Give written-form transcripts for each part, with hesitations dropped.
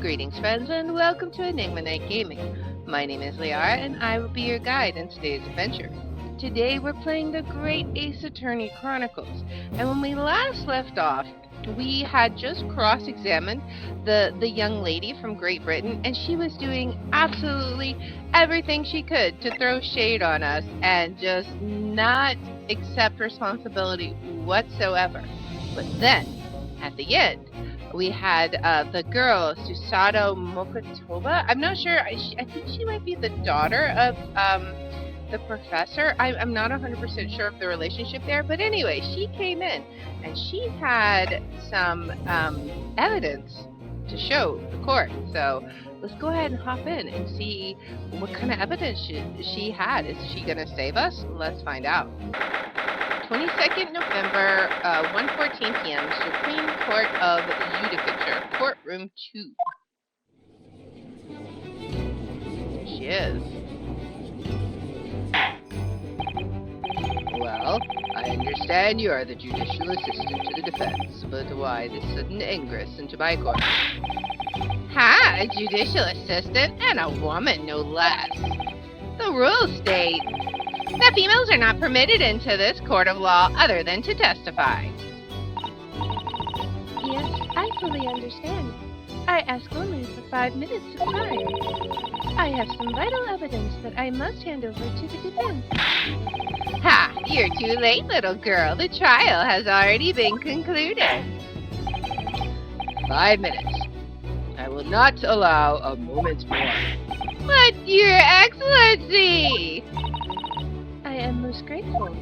Greetings, friends, and welcome to Enigma Night Gaming. My name is Liara, and I will be your guide in today's adventure. Today, we're playing the Great Ace Attorney Chronicles, and when we last left off, we had just cross-examined the young lady from Great Britain, and she was doing absolutely everything she could to throw shade on us and just not accept responsibility whatsoever. But then, at the end, we had the girl, Susato Mokotoba. I'm not sure. I think she might be the daughter of the professor. I'm not 100% sure of the relationship there. But anyway, she came in, and she had some evidence to show the court. So let's go ahead and hop in and see what kind of evidence she had. Is she going to save us? Let's find out. 22nd November, 1:14 p.m., Supreme Court of Judicature, Courtroom 2. She is. Well, I understand you are the judicial assistant to the defense, but why this sudden ingress into my court? Ha! A judicial assistant? And a woman, no less. The rules state that females are not permitted into this court of law other than to testify. Yes, I fully understand. I ask only for 5 minutes of time. I have some vital evidence that I must hand over to the defense. Ha! You're too late, little girl. The trial has already been concluded. 5 minutes. I will not allow a moment more. But, Your Excellency! I am most grateful.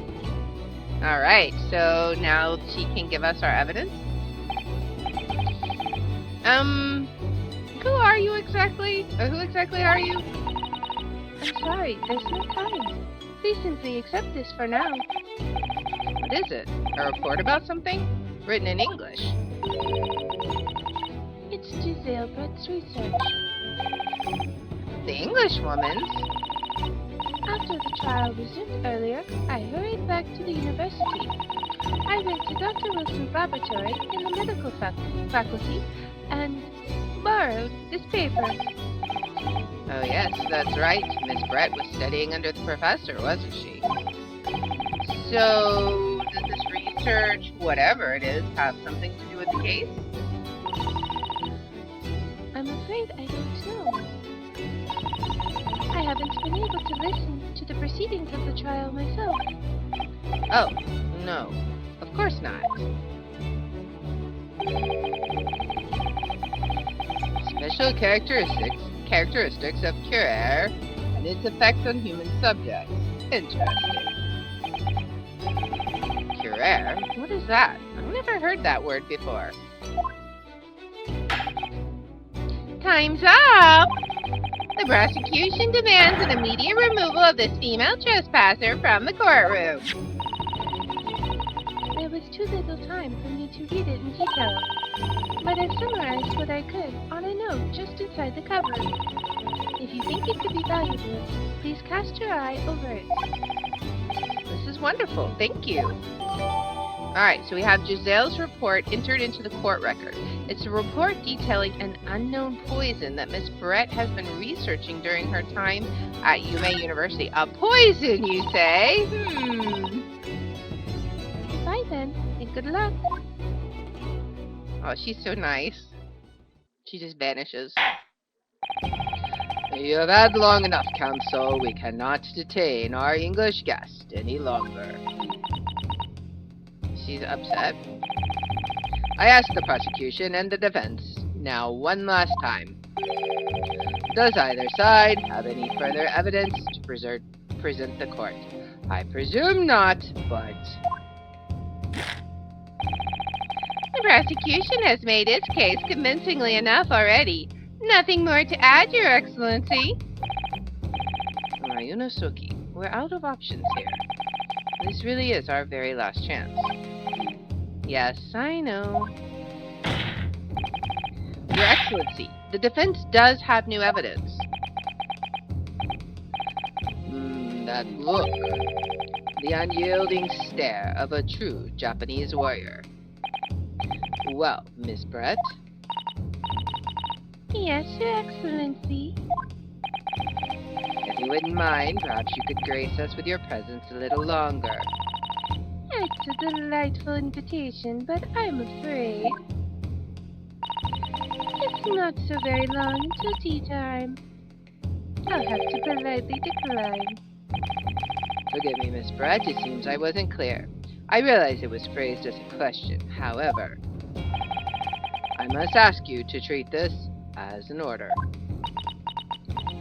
Alright, so now she can give us our evidence. Who are you exactly? Or who exactly are you? I'm sorry, there's no time. Please simply accept this for now. What is it? A report about something? Written in English. It's Giselle Brett's research. The English woman's? After the trial resumed earlier, I hurried back to the university. I went to Dr. Wilson's laboratory in the medical faculty and borrowed this paper. Oh yes, that's right. Miss Brett was studying under the professor, wasn't she? So, does this research, whatever it is, have something to do with the case? I'm afraid I don't know. I haven't been able to listen to the proceedings of the trial myself. Oh, no. Of course not. Special characteristics of curare and its effects on human subjects. Interesting. Curare? What is that? I've never heard that word before. Time's up! The prosecution demands an immediate removal of this female trespasser from the courtroom. There was too little time for me to read it in detail, but I've summarized what I could on a note just inside the cover. If you think it could be valuable, please cast your eye over it. This is wonderful. Thank you. Alright, so we have Giselle's report entered into the court record. It's a report detailing an unknown poison that Miss Brett has been researching during her time at UMA University. A poison, you say? Bye then, and good luck. Oh, she's so nice. She just vanishes. You have had long enough, counsel. We cannot detain our English guest any longer. She's upset. I ask the prosecution and the defense now one last time. Does either side have any further evidence to present the court? I presume not, but... The prosecution has made its case convincingly enough already. Nothing more to add, Your Excellency. Ryunosuke, we're out of options here. This really is our very last chance. Yes, I know. Your Excellency, the defense does have new evidence. That look. The unyielding stare of a true Japanese warrior. Well, Miss Brett? Yes? Yes, Your Excellency. If you wouldn't mind, perhaps you could grace us with your presence a little longer. It's a delightful invitation, but I'm afraid it's not so very long until tea time. I'll have to politely decline. Forgive me, Miss Brett, it seems I wasn't clear. I realize it was phrased as a question. However, I must ask you to treat this as an order.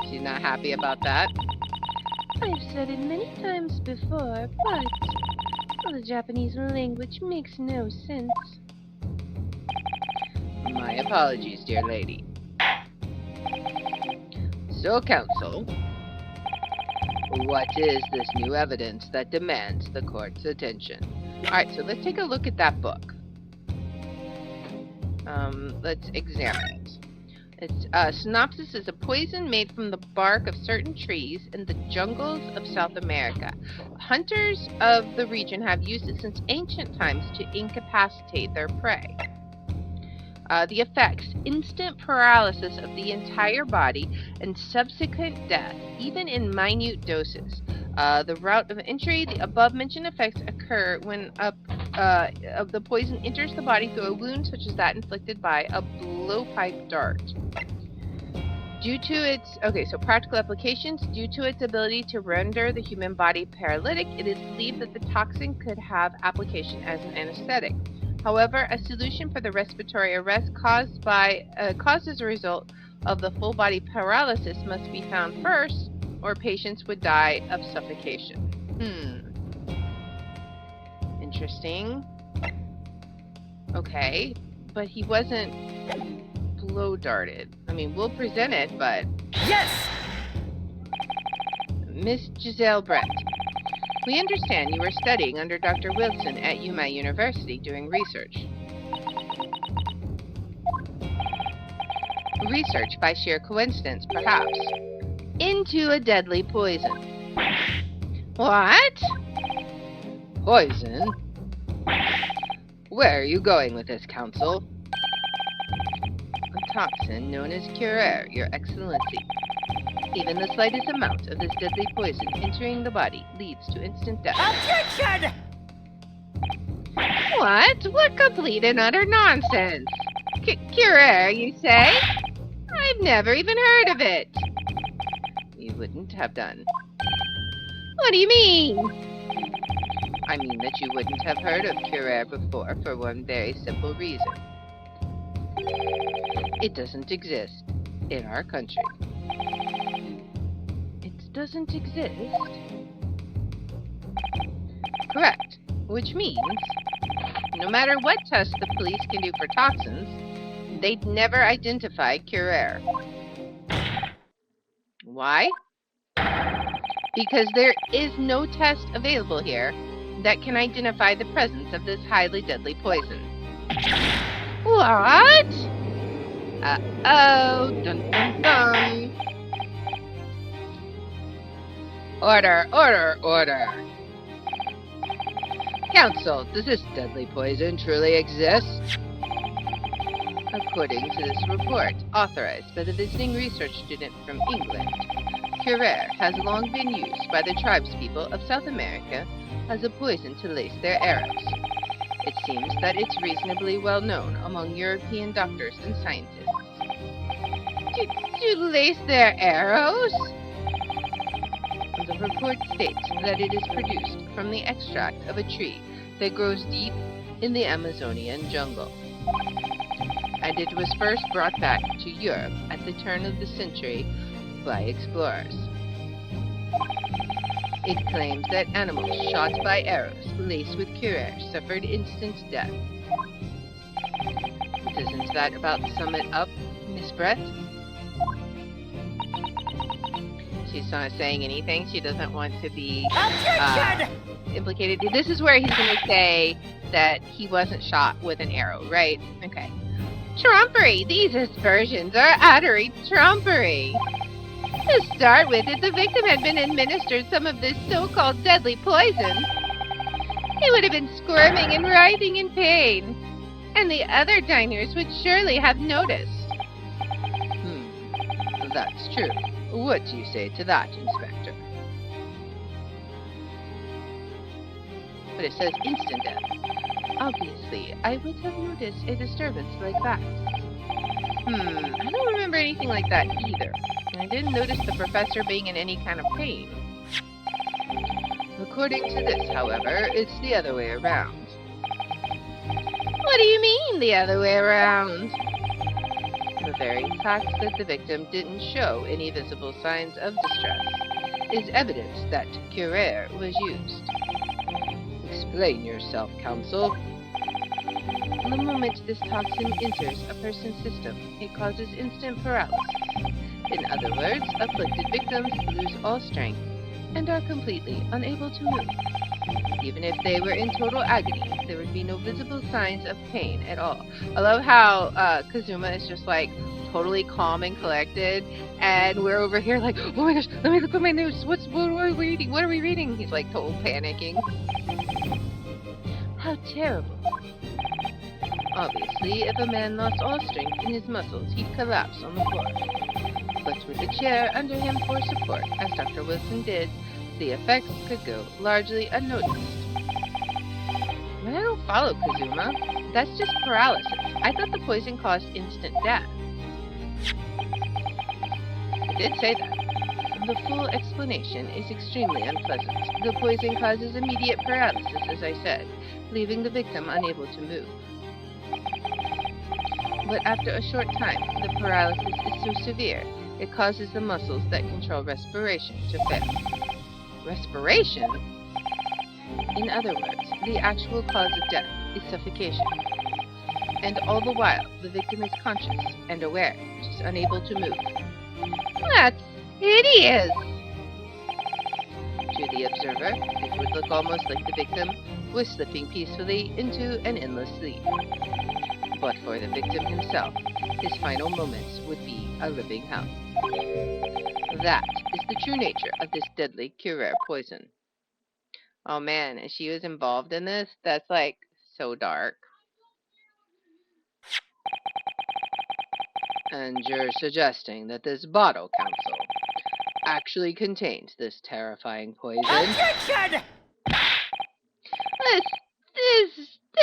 She's not happy about that? I've said it many times before, but the Japanese language makes no sense. My apologies, dear lady. So, counsel, what is this new evidence that demands the court's attention? Alright, so let's take a look at that book. Let's examine it. Its synopsis is a poison made from the bark of certain trees in the jungles of South America. Hunters of the region have used it since ancient times to incapacitate their prey. The effects: instant paralysis of the entire body and subsequent death, even in minute doses. The route of entry: the above-mentioned effects occur when the poison enters the body through a wound such as that inflicted by a blowpipe dart. Due to its practical applications. Due to its ability to render the human body paralytic, it is believed that the toxin could have application as an anesthetic. However, a solution for the respiratory arrest caused as a result of the full body paralysis must be found first, or patients would die of suffocation. Interesting. Okay, but he wasn't blow darted. I mean, we'll present it, but... Yes! Miss Giselle Brett, we understand you were studying under Dr. Wilson at Yuma University doing research. Research by sheer coincidence, perhaps, into a deadly poison. What? Poison? Where are you going with this, counsel? A toxin known as Curair, Your Excellency. Even the slightest amount of this deadly poison entering the body leads to instant death. Objection! What? What complete and utter nonsense! Curair, you say? I've never even heard of it. You wouldn't have done. What do you mean? I mean that you wouldn't have heard of Curair before for one very simple reason. It doesn't exist in our country. It doesn't exist? Correct. Which means, no matter what tests the police can do for toxins, they'd never identify Curair. Why? Because there is no test available here that can identify the presence of this highly deadly poison. What? Uh-oh. Dun dun dun. Order, order, order. Counsel, does this deadly poison truly exist? According to this report, authorized by the visiting research student from England, Curair has long been used by the tribespeople of South America as a poison to lace their arrows. It seems that it's reasonably well known among European doctors and scientists. To lace their arrows? The report states that it is produced from the extract of a tree that grows deep in the Amazonian jungle. And it was first brought back to Europe at the turn of the century by explorers. It claims that animals shot by arrows laced with Curair suffered instant death. Doesn't that about sum it up, Miss Brett? She's not saying anything. She doesn't want to be implicated. This is where he's going to say that he wasn't shot with an arrow, right? Okay. Trumpery! These aspersions are utterly trumpery! To start with, if the victim had been administered some of this so-called deadly poison, he would have been squirming and writhing in pain, and the other diners would surely have noticed. That's true. What do you say to that, Inspector? But it says instant death. Obviously, I would have noticed a disturbance like that. I don't remember anything like that either. I didn't notice the professor being in any kind of pain. According to this, however, it's the other way around. What do you mean, the other way around? The very fact that the victim didn't show any visible signs of distress is evidence that Curer was used. Explain yourself, counsel. The moment this toxin enters a person's system, it causes instant paralysis. In other words, afflicted victims lose all strength and are completely unable to move. Even if they were in total agony, there would be no visible signs of pain at all. I love how Kazuma is just like totally calm and collected, and we're over here like, oh my gosh, let me look at my news. What are we reading? What are we reading? He's like total panicking. How terrible. Obviously, if a man lost all strength in his muscles, he'd collapse on the floor. But with a chair under him for support, as Dr. Wilson did, the effects could go largely unnoticed. But I don't follow, Kazuma. That's just paralysis. I thought the poison caused instant death. It did say that. The full explanation is extremely unpleasant. The poison causes immediate paralysis, as I said, leaving the victim unable to move. But after a short time, the paralysis is so severe, it causes the muscles that control respiration to fail. Respiration? In other words, the actual cause of death is suffocation. And all the while, the victim is conscious and aware, just unable to move. That's hideous! To the observer, it would look almost like the victim was slipping peacefully into an endless sleep. But for the victim himself, his final moments would be a living hell. That is the true nature of this deadly Curer poison. Oh man, and she was involved in this? That's like so dark. And you're suggesting that this bottle, counsel, actually contains this terrifying poison? Objection!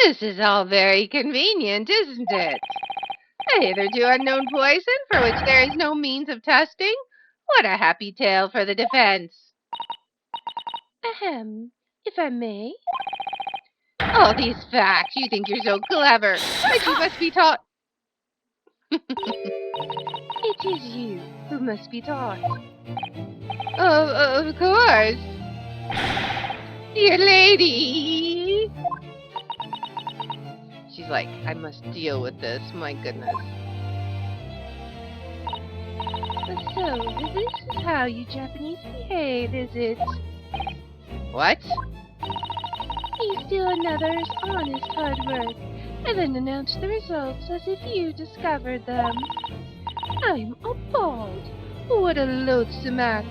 This is all very convenient, isn't it? A hitherto unknown poison for which there is no means of testing? What a happy tale for the defense. Ahem, if I may. All these facts, you think you're so clever, but you must be taught. It is you who must be taught. Of course. Dear lady. She's like, I must deal with this, my goodness. So, this is how you Japanese behave, is it? What? You steal another's honest hard work, and then announce the results as if you discovered them. I'm appalled. What a loathsome act.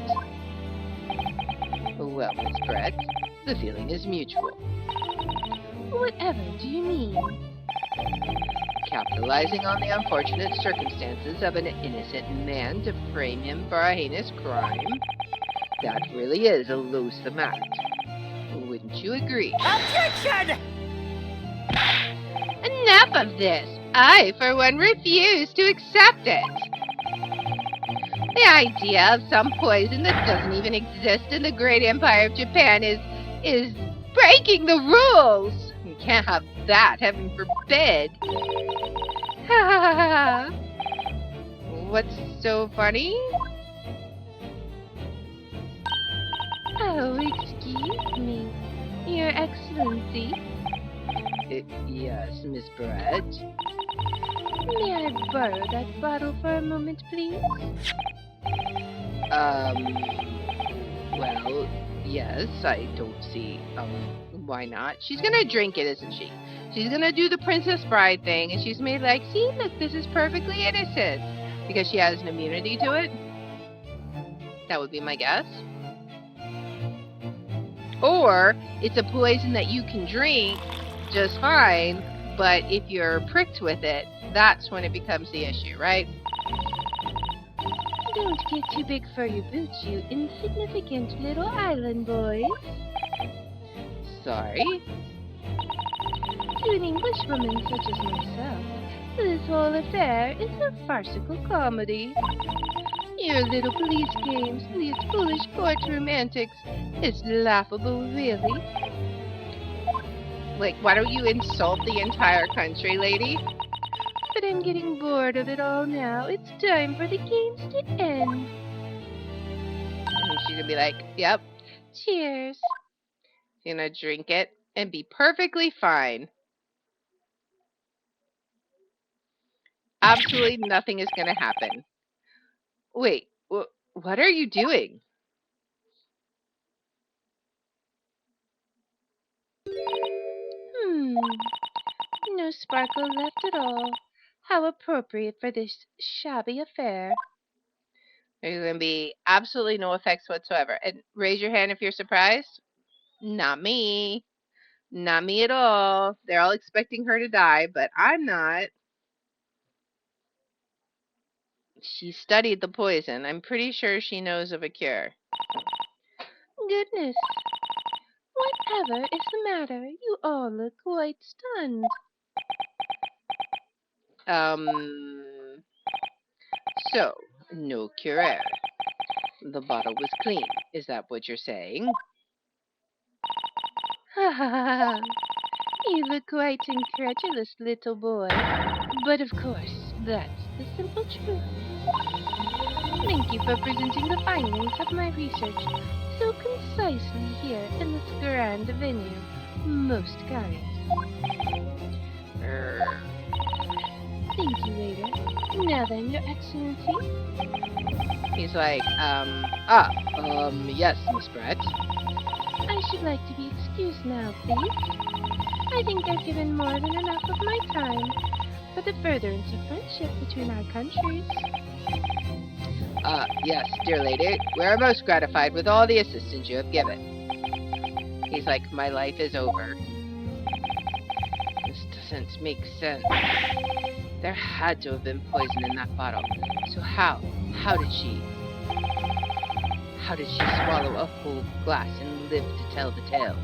Well, Miss Brett, the feeling is mutual. Whatever do you mean? Capitalizing on the unfortunate circumstances of an innocent man to frame him for a heinous crime. That really is a loathsome act. Wouldn't you agree? Objection! Enough of this! I, for one, refuse to accept it! The idea of some poison that doesn't even exist in the great empire of Japan is breaking the rules! You can't have that, heaven forbid! Ha ha ha ha! What's so funny? Oh, excuse me, Your Excellency. Yes, Miss Brett. May I borrow that bottle for a moment, please? Well, yes, I don't see, why not? She's gonna drink it, isn't she? She's gonna do the Princess Bride thing, and she's made like, see, look, this is perfectly innocent. Because she has an immunity to it? That would be my guess. Or, it's a poison that you can drink just fine, but if you're pricked with it, that's when it becomes the issue, right? Don't get too big for your boots, you insignificant little island boys. Sorry? To an Englishwoman such as myself, this whole affair is a farcical comedy. Your little police games and these foolish courtroom antics is laughable, really. Like, why don't you insult the entire country, lady? But I'm getting bored of it all now. It's time for the games to end. And she's gonna be like, yep. Cheers. She's gonna drink it and be perfectly fine. Absolutely nothing is gonna happen. Wait, what are you doing? No sparkle left at all. How appropriate for this shabby affair. There's gonna be absolutely no effects whatsoever. And raise your hand if you're surprised. Not me. Not me at all. They're all expecting her to die, but I'm not. She studied the poison. I'm pretty sure she knows of a cure. Goodness. Whatever is the matter? You all look quite stunned. So, no cure. The bottle was clean. Is that what you're saying? Ha ha ha ha. You look quite incredulous, little boy. But of course, that's the simple truth. Thank you for presenting the findings of my research so concisely here in this grand venue. Most kind. Thank you, waiter. Now then, Your Excellency. He's like, yes, Miss Brett. I should like to be excused now, please. I think I've given more than enough of my time for the furtherance of friendship between our countries. Yes, dear lady. We are most gratified with all the assistance you have given. He's like, my life is over. This doesn't make sense. There had to have been poison in that bottle. So how did she swallow a whole glass and live to tell the tale?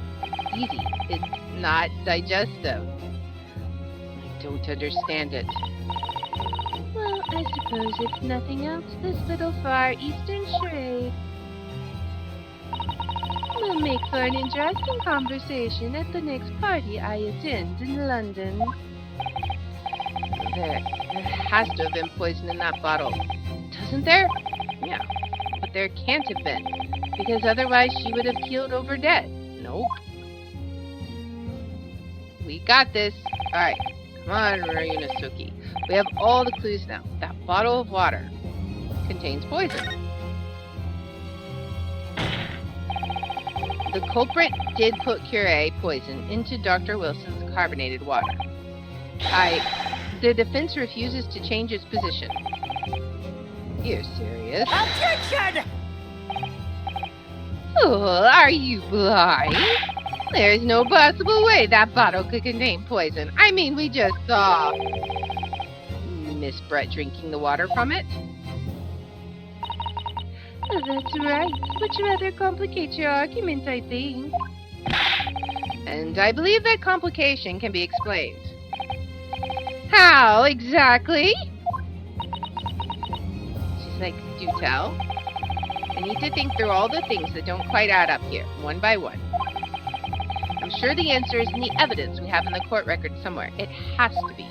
Easy. It's not digestive. I don't understand it. Well, I suppose if nothing else, this little Far Eastern charade will make for an interesting conversation at the next party I attend in London. There has to have been poison in that bottle. Doesn't there? Yeah. But there can't have been. Because otherwise she would have keeled over dead. Nope. We got this. Alright. Come on, Ryunosuke. We have all the clues now. That bottle of water contains poison. The culprit did put Curie poison into Dr. Wilson's carbonated water. The defense refuses to change its position. You're serious? Objection! Fool, are you blind? There's no possible way that bottle could contain poison. I mean, we just saw Miss Brett drinking the water from it. That's right, which rather complicates your argument, I think. And I believe that complication can be explained. How exactly? She's like, do tell. I need to think through all the things that don't quite add up here, one by one. I'm sure the answer is in the evidence we have in the court record somewhere. It has to be.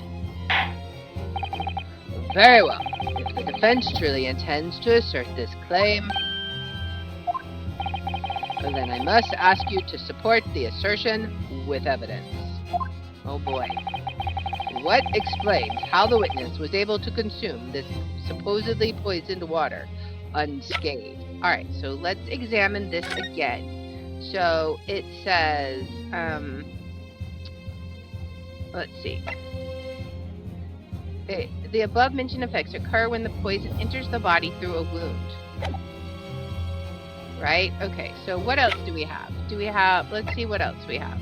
Very well. If the defense truly intends to assert this claim, then I must ask you to support the assertion with evidence. Oh boy. What explains how the witness was able to consume this supposedly poisoned water unscathed? Alright, so let's examine this again. So it says, let's see. The above mentioned effects occur when the poison enters the body through a wound. Right? Okay, so what else do we have? Let's see what else we have.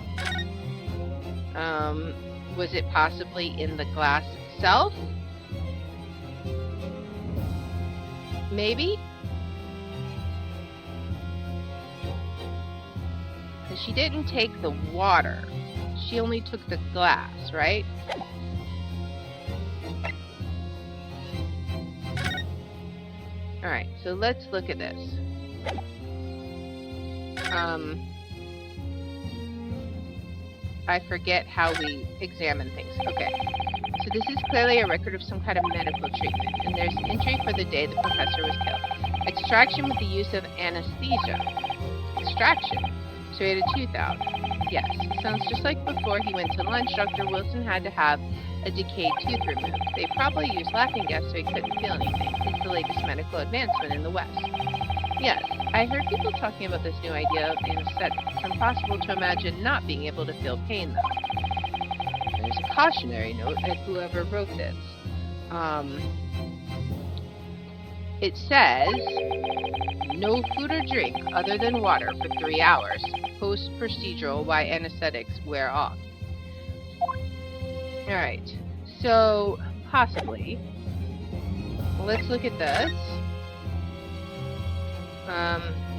Was it possibly in the glass itself? Maybe? Because she didn't take the water. She only took the glass, right? Alright, so let's look at this. I forget how we examine things. Okay. So this is clearly a record of some kind of medical treatment, and there's an entry for the day the professor was killed. Extraction with the use of anesthesia. Extraction. So he had a tooth out. Yes, sounds just like before he went to lunch, Dr. Wilson had to have a decayed tooth removed. They probably used laughing gas so he couldn't feel anything. It's the latest medical advancement in the West. Yes, I heard people talking about this new idea of anesthetics. It's impossible to imagine not being able to feel pain, though. There's a cautionary note at whoever wrote this. It says, no food or drink other than water for 3 hours, post-procedural while anesthetics wear off. Alright, so possibly. Let's look at this.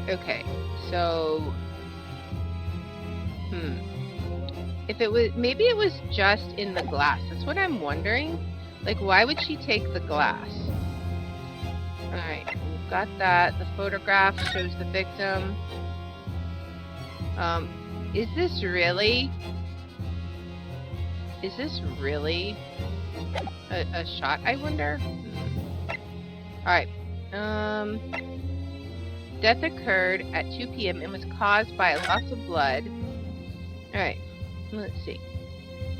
Okay, so, if it was, maybe it was just in the glass. That's what I'm wondering. Like, why would she take the glass? Alright, we've got that. The photograph shows the victim. Is this really a shot, I wonder? Alright, death occurred at 2 p.m. and was caused by a loss of blood. Alright, let's see.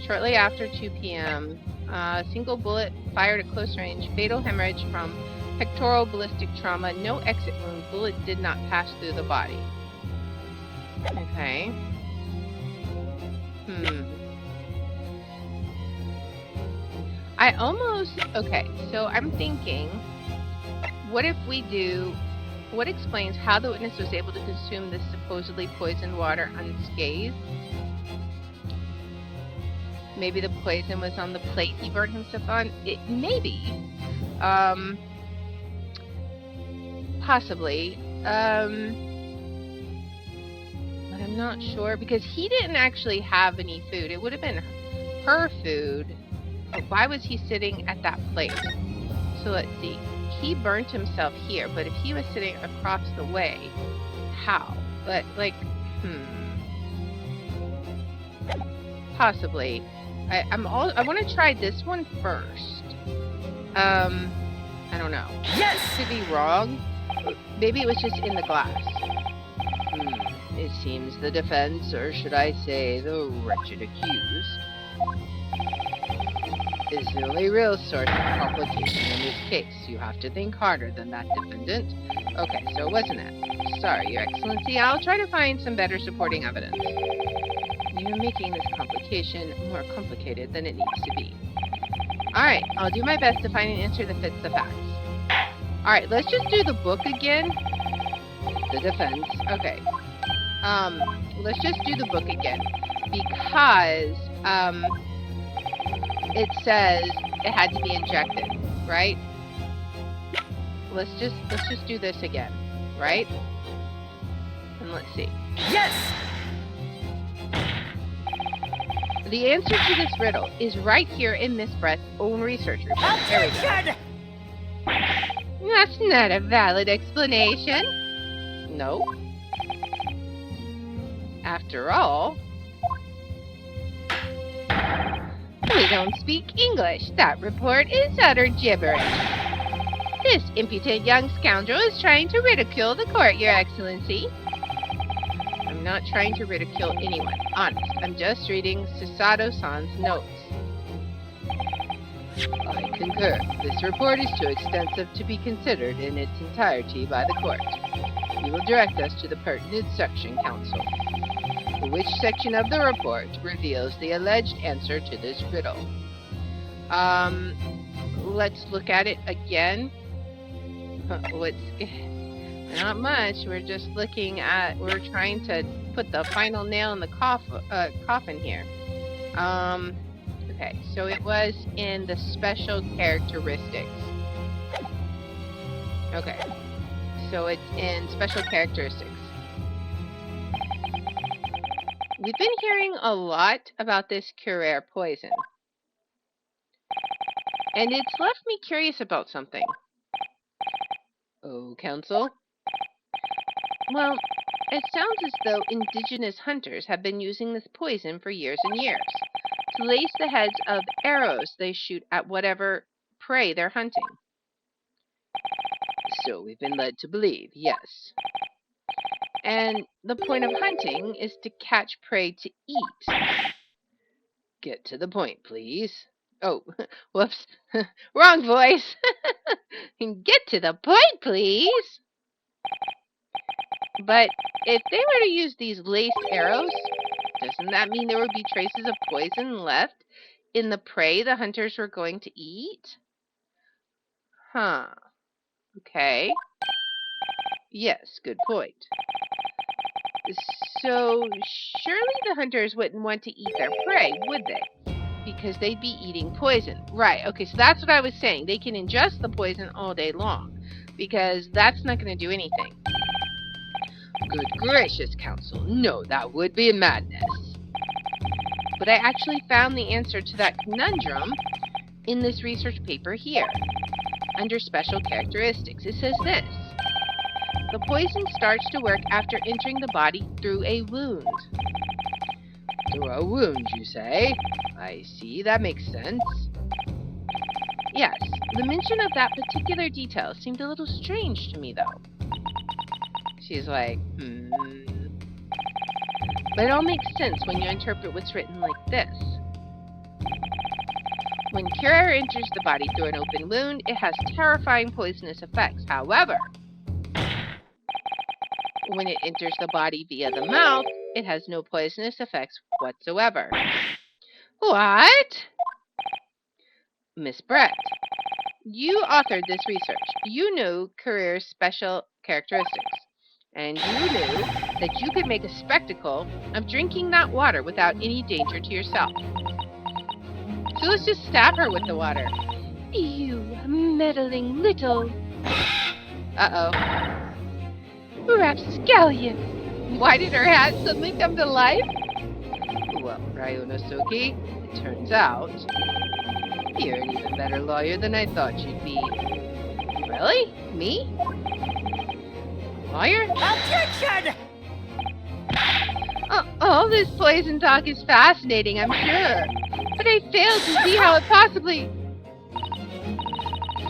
Shortly after 2 p.m., a single bullet fired at close range, fatal hemorrhage from pectoral ballistic trauma, no exit wound, bullet did not pass through the body. Okay. Okay, so I'm thinking, what explains how the witness was able to consume this supposedly poisoned water unscathed? Maybe the poison was on the plate he burned himself on? Maybe. Possibly. But I'm not sure, because he didn't actually have any food. It would have been her food. But why was he sitting at that place? So let's see. He burnt himself here, but if he was sitting across the way, how? But, like, possibly. I want to try this one first. I don't know. Yes! Could be wrong. Maybe it was just in the glass. It seems the defense, or should I say the wretched accused, is the only real source of complication in this case. You have to think harder than that, defendant. Okay, so it wasn't that. Sorry, Your Excellency. I'll try to find some better supporting evidence. You're making this complication more complicated than it needs to be. Alright, I'll do my best to find an answer that fits the facts. Alright, let's just do the book again. The defense. Okay. Let's just do the book again. Because, it says it had to be injected, right? Let's just do this again, right? And let's see. Yes! The answer to this riddle is right here in Miss Brett's own research report. There we go. That's not a valid explanation. No. After all, we don't speak English. That report is utter gibberish. This impudent young scoundrel is trying to ridicule the court, Your Excellency. I'm not trying to ridicule anyone. Honest. I'm just reading Susato-san's notes. I concur. This report is too extensive to be considered in its entirety by the court. You will direct us to the pertinent section, counsel. Which section of the report reveals the alleged answer to this riddle? Let's look at it again. Not much. We're just looking at, we're trying to put the final nail in the coffin here. Okay, so it was in the special characteristics. Okay. So it's in special characteristics. We've been hearing a lot about this Curare poison. And it's left me curious about something. Oh, Counsel? Well, it sounds as though indigenous hunters have been using this poison for years and years to lace the heads of arrows they shoot at whatever prey they're hunting. So we've been led to believe, yes. And the point of hunting is to catch prey to eat. Get to the point, please. Oh, whoops. Wrong voice. Get to the point, please. But if they were to use these laced arrows, doesn't that mean there would be traces of poison left in the prey the hunters were going to eat? Huh. Okay. Yes, good point. So surely the hunters wouldn't want to eat their prey, would they? Because they'd be eating poison. Right, okay, so that's what I was saying. They can ingest the poison all day long, because that's not going to do anything. Good gracious, Counsel. No, that would be madness. But I actually found the answer to that conundrum in this research paper here. Under special characteristics, it says this. The poison starts to work after entering the body through a wound. Through a wound, you say? I see, that makes sense. Yes, the mention of that particular detail seemed a little strange to me, though. She's like, But it all makes sense when you interpret what's written like this. When Curare enters the body through an open wound, it has terrifying poisonous effects. However, when it enters the body via the mouth, it has no poisonous effects whatsoever. What? Miss Brett, you authored this research. You know Curare's special characteristics. And you knew that you could make a spectacle of drinking that water without any danger to yourself. So let's just stab her with the water. You meddling little Uh-oh. rapscallion. Why did her hat suddenly come to life? Well, Ryunosuke, it turns out you're an even better lawyer than I thought you'd be. Really? Me? Lawyer? Objection! All this poison talk is fascinating, I'm sure. But I fail to see how it possibly...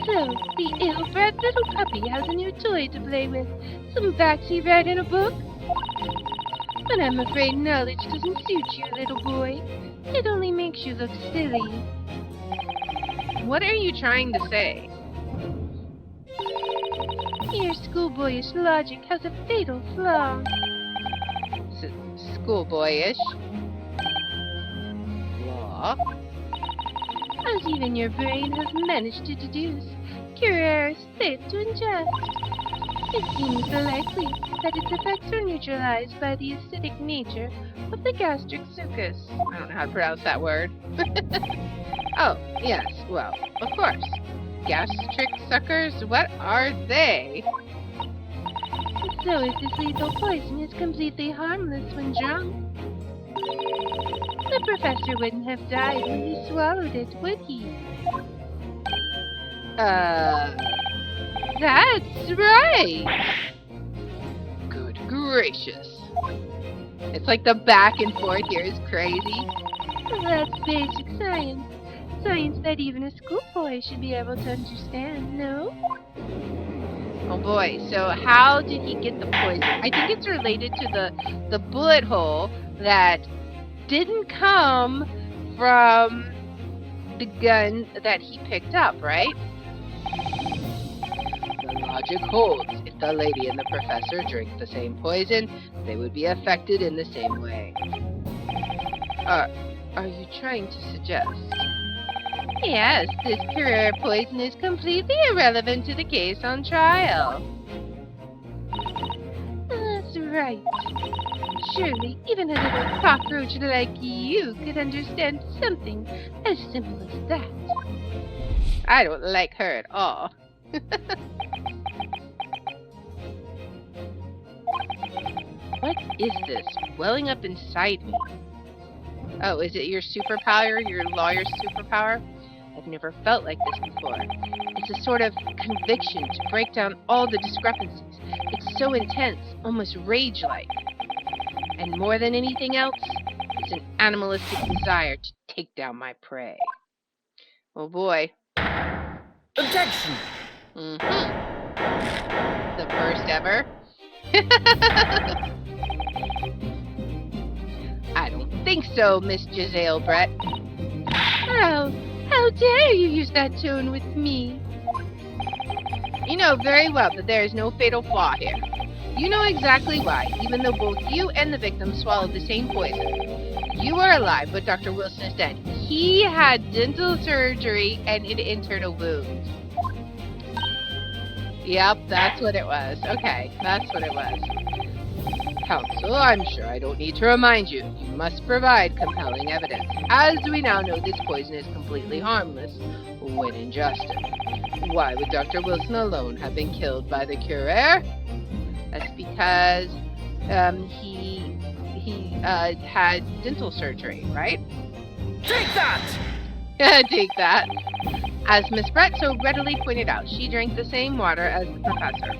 So, the ill-bred little puppy has a new toy to play with. Some facts he read in a book. But I'm afraid knowledge doesn't suit you, little boy. It only makes you look silly. What are you trying to say? Your schoolboyish logic has a fatal flaw. Schoolboyish? Law? As even your brain has managed to deduce, Curare is safe to ingest. It seems likely that its effects are neutralized by the acidic nature of the gastric sucus. I don't know how to pronounce that word. Oh, yes, well, of course. Gastric suckers, what are they? So if this lethal poison is completely harmless when drunk, the professor wouldn't have died when he swallowed it, would he? That's right! Good gracious. It's like the back and forth here is crazy. That's basic science. Science that even a schoolboy should be able to understand, no? Oh boy, so how did he get the poison? I think it's related to the bullet hole that didn't come from the gun that he picked up, right? The logic holds. If the lady and the professor drink the same poison, they would be affected in the same way. Are you trying to suggest? Yes, this Curare poison is completely irrelevant to the case on trial. That's right. Surely even a little cockroach like you could understand something as simple as that. I don't like her at all. is this welling up inside me? Oh, is it your superpower, your lawyer's superpower? I've never felt like this before. It's a sort of conviction to break down all the discrepancies. It's so intense, almost rage-like. And more than anything else, it's an animalistic desire to take down my prey. Oh boy. Objection! The first ever. I don't think so, Miss Giselle Brett. How dare you use that tone with me? You know very well that there is no fatal flaw here. You know exactly why, even though both you and the victim swallowed the same poison. You are alive, but Dr. Wilson is dead. He had dental surgery and it entered a wound. Yep, that's what it was. Okay, that's what it was. Counsel, I'm sure I don't need to remind you. You must provide compelling evidence. As we now know, this poison is completely harmless when ingested. Why would Dr. Wilson alone have been killed by the Curé? That's because he had dental surgery, right? Take that! Take that. As Miss Brett so readily pointed out, she drank the same water as the professor.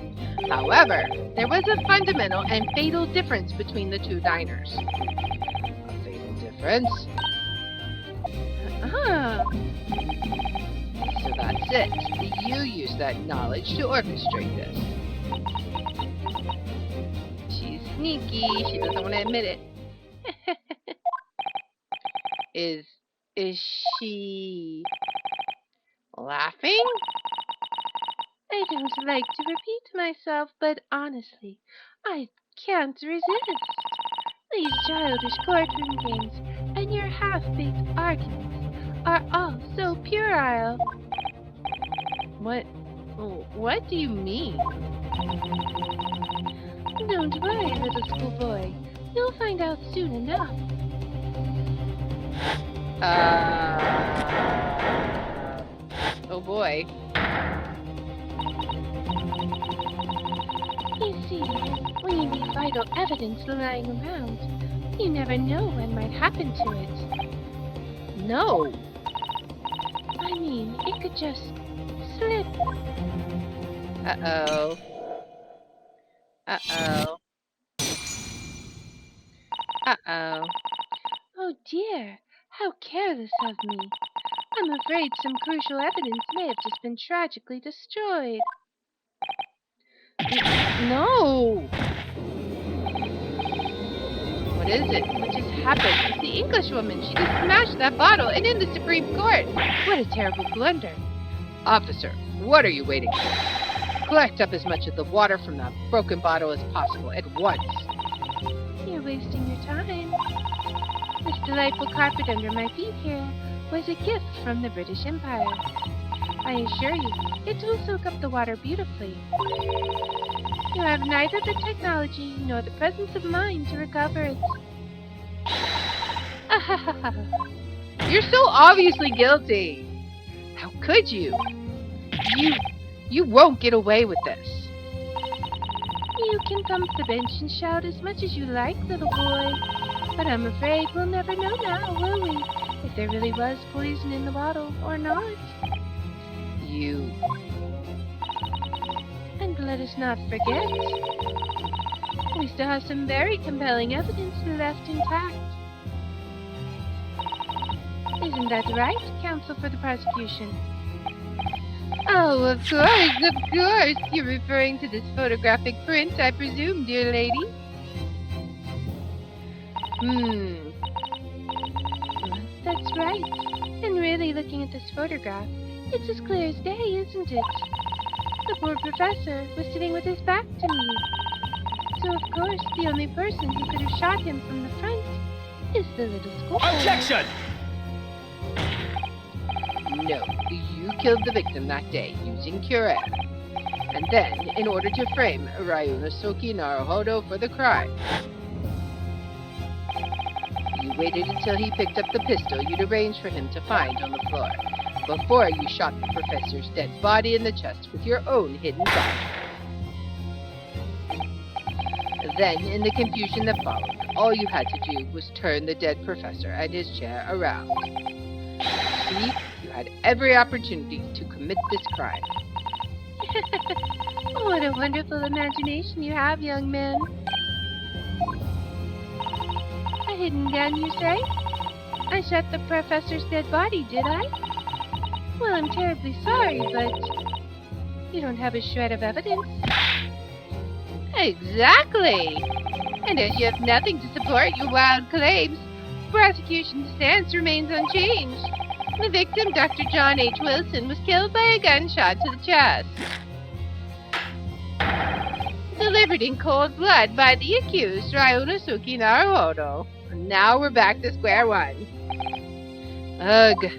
However, there was a fundamental and fatal difference between the two diners. A fatal difference? So that's it. You used that knowledge to orchestrate this. She's sneaky. She doesn't want to admit it. Is she laughing? I don't like to repeat myself, but honestly, I can't resist. These childish courtroom games and your half-baked arguments are all so puerile. What do you mean? Don't worry, little schoolboy. You'll find out soon enough. Oh boy. You see, when you leave vital evidence lying around, you never know what might happen to it. No. I mean, it could just slip. Uh-oh. Uh-oh. Uh-oh. Oh dear, how careless of me. I'm afraid some crucial evidence may have just been tragically destroyed. No! What is it? What just happened? It's the Englishwoman. She just smashed that bottle and in the Supreme Court. What a terrible blunder. Officer, what are you waiting for? Collect up as much of the water from that broken bottle as possible at once. You're wasting your time. This delightful carpet under my feet here was a gift from the British Empire. I assure you, it will soak up the water beautifully. You have neither the technology nor the presence of mind to recover it. You're so obviously guilty. How could you? You won't get away with this. You can come to the bench and shout as much as you like, little boy. But I'm afraid we'll never know now, will we? If there really was poison in the bottle or not. And let us not forget, we still have some very compelling evidence left intact. Isn't that right, counsel for the prosecution? Oh, of course. You're referring to this photographic print, I presume, dear lady? That's right. And really, looking at this photograph, it's as clear as day, isn't it? The poor professor was sitting with his back to me. So, of course, the only person who could have shot him from the front is the little schoolboy. Objection! No, you killed the victim that day using Curé. And then, in order to frame Ryunosuke Naruhodo for the crime, you waited until he picked up the pistol you'd arranged for him to find on the floor, before you shot the professor's dead body in the chest with your own hidden gun. Then, in the confusion that followed, all you had to do was turn the dead professor and his chair around. See, you had every opportunity to commit this crime. What a wonderful imagination you have, young man. A hidden gun, you say? I shot the professor's dead body, did I? Well, I'm terribly sorry, but you don't have a shred of evidence. Exactly! And as you have nothing to support your wild claims, prosecution's stance remains unchanged. The victim, Dr. John H. Wilson, was killed by a gunshot to the chest. Delivered in cold blood by the accused, Ryunosuke Naruhodo. And now we're back to square one. Ugh.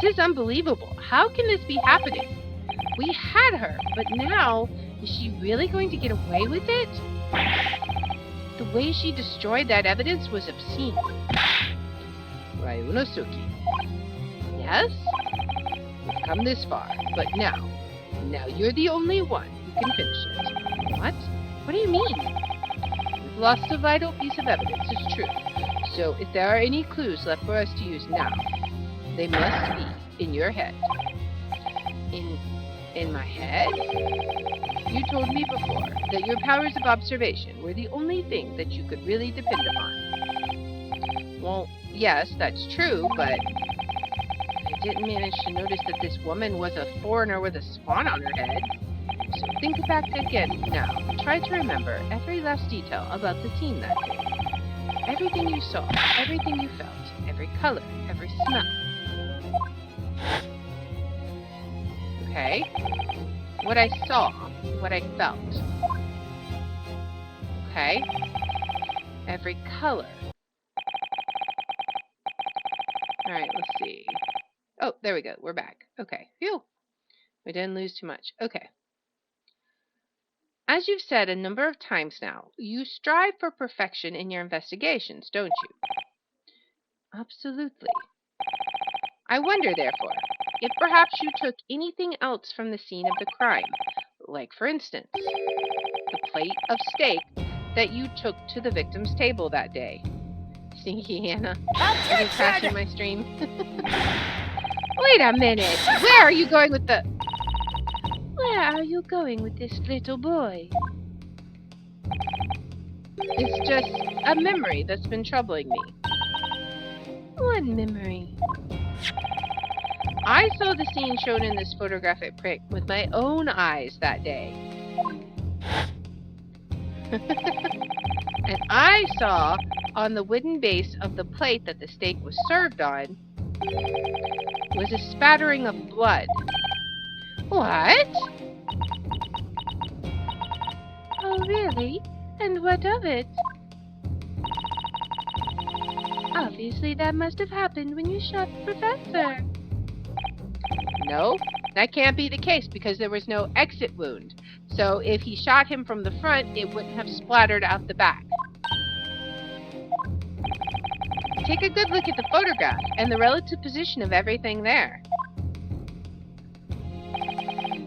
This is unbelievable. How can this be happening? We had her, but now, is she really going to get away with it? The way she destroyed that evidence was obscene. Ryunosuke. Yes? We've come this far, but now you're the only one who can finish it. What? What do you mean? We've lost a vital piece of evidence, it's true. So if there are any clues left for us to use now, they must be in your head. In my head? You told me before that your powers of observation were the only thing that you could really depend upon. Well, yes, that's true, but I didn't manage to notice that this woman was a foreigner with a swan on her head. So think back again now. Try to remember every last detail about the scene that day. Everything you saw, everything you felt, every color, every smell. Okay? What I saw, what I felt. Okay? Every color. Alright, let's see. Oh, there we go. We're back. Okay. Phew. We didn't lose too much. Okay. As you've said a number of times now, you strive for perfection in your investigations, don't you? Absolutely. I wonder, therefore, if perhaps you took anything else from the scene of the crime, like, for instance, the plate of steak that you took to the victim's table that day. Sneaky Hannah. Are you crashing my stream? Wait a minute! Where are you going with the... Where are you going with this little boy? It's just a memory that's been troubling me. What memory? I saw the scene shown in this photographic print with my own eyes that day. And I saw on the wooden base of the plate that the steak was served on was a spattering of blood. What? Oh, really? And what of it? Obviously, that must have happened when you shot the professor. No, that can't be the case because there was no exit wound. So if he shot him from the front, it wouldn't have splattered out the back. Take a good look at the photograph and the relative position of everything there.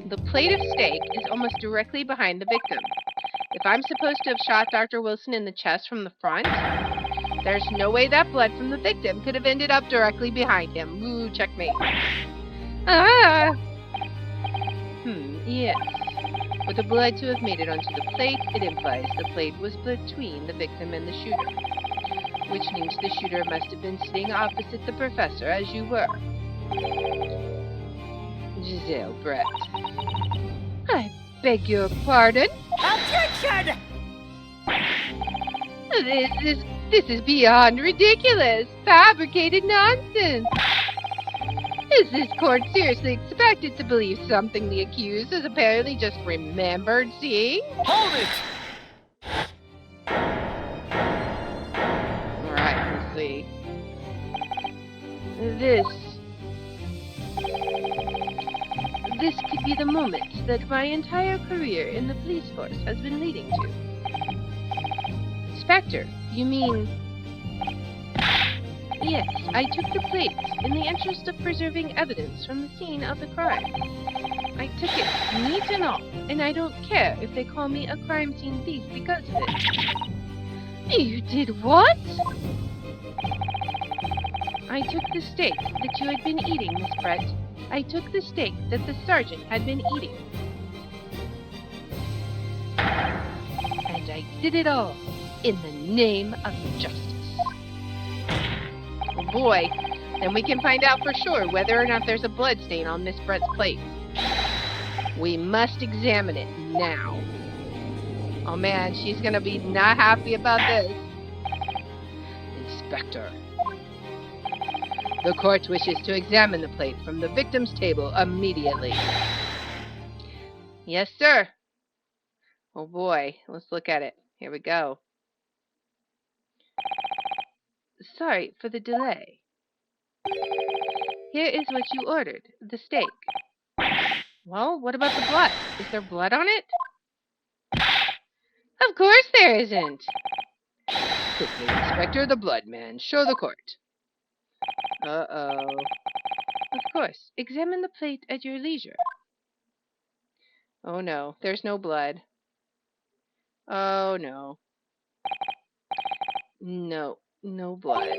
The plate of steak is almost directly behind the victim. If I'm supposed to have shot Dr. Wilson in the chest from the front, there's no way that blood from the victim could have ended up directly behind him. Ooh, checkmate. Ah! Yes. For the blood to have made it onto the plate, it implies the plate was between the victim and the shooter. Which means the shooter must have been sitting opposite the professor as you were. Giselle Brett. I beg your pardon? Objection! This is beyond ridiculous. Fabricated nonsense. Is this court seriously expected to believe something the accused has apparently just remembered seeing? Hold it! Alright, let's see. This could be the moment that my entire career in the police force has been leading to. Inspector, you mean... Yes, I took the plates in the interest of preserving evidence from the scene of the crime. I took it, neat and all, and I don't care if they call me a crime scene thief because of it. You did what? I took the steak that you had been eating, Miss Brett. I took the steak that the sergeant had been eating. And I did it all in the name of justice. Oh boy, then we can find out for sure whether or not there's a blood stain on Miss Brett's plate. We must examine it now. Oh man, she's gonna be not happy about this. Inspector. The court wishes to examine the plate from the victim's table immediately. Yes, sir. Oh boy, let's look at it. Here we go. Sorry for the delay. Here is what you ordered, the steak. Well, what about the blood? Is there blood on it? Of course there isn't. Quickly, Inspector, the blood man. Show the court. Uh-oh. Of course. Examine the plate at your leisure. Oh no, there's no blood. Oh no. No blood.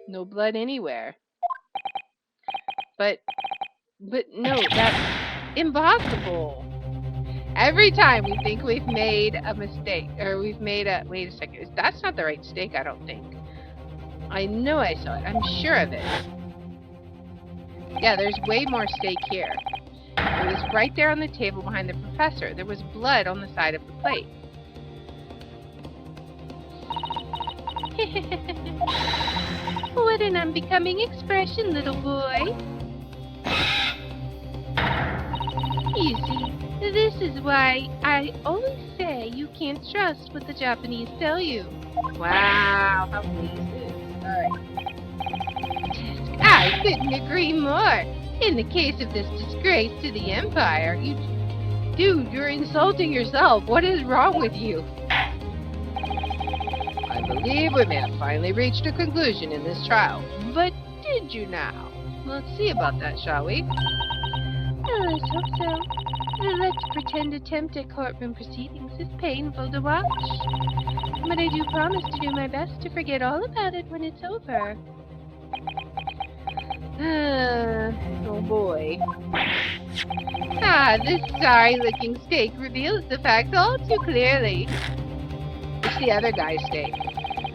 No blood anywhere. But no, that's impossible. Every time we think we've made a mistake, or we've made a, wait a second, that's not the right steak, I don't think. I know I saw it, I'm sure of it. Yeah, there's way more steak here. It was right there on the table behind the professor. There was blood on the side of the plate. What an unbecoming expression, little boy. You see, this is why I always say you can't trust what the Japanese tell you. Wow, how basic. Alright. I couldn't agree more. In the case of this disgrace to the Empire, Dude, you're insulting yourself. What is wrong with you? I believe we may have finally reached a conclusion in this trial. But did you now? Let's see about that, shall we? Let's hope so. Let's pretend attempt at courtroom proceedings is painful to watch. But I do promise to do my best to forget all about it when it's over. Oh boy. This sorry-looking steak reveals the facts all too clearly. It's the other guy's steak.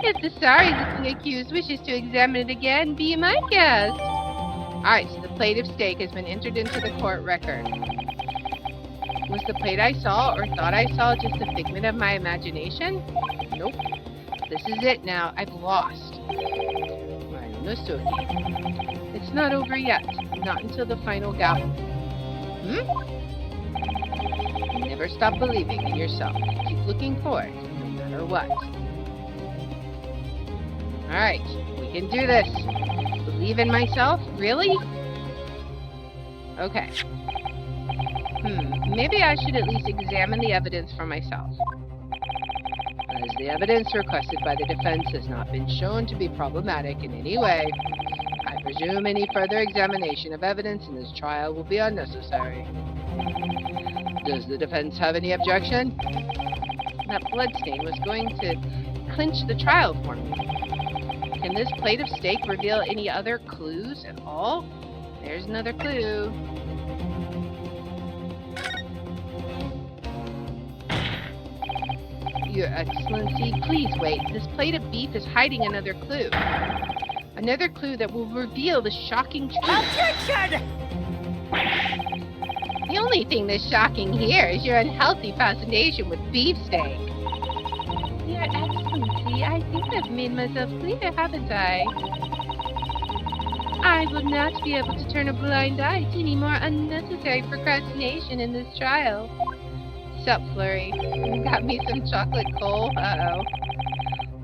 If the sorry-looking accused wishes to examine it again, be my guest. Alright, so the plate of steak has been entered into the court record. Was the plate I saw or thought I saw just a figment of my imagination? Nope. This is it now. I've lost. Rhinosuke. It's not over yet. Not until the final gavel. Never stop believing in yourself. Keep looking for it, no matter what. Alright, we can do this. Believe in myself? Really? Okay. Maybe I should at least examine the evidence for myself. As the evidence requested by the defense has not been shown to be problematic in any way, I presume any further examination of evidence in this trial will be unnecessary. Does the defense have any objection? That bloodstain was going to clinch the trial for me. Can this plate of steak reveal any other clues at all? There's another clue. Your Excellency, please wait. This plate of beef is hiding another clue. Another clue that will reveal the shocking truth. Objection! The only thing that's shocking here is your unhealthy fascination with beefsteak. Your Excellency, I think I've made myself clear, haven't I? I will not be able to turn a blind eye to any more unnecessary procrastination in this trial. Sup, Flurry? You got me some chocolate coal? Uh-oh.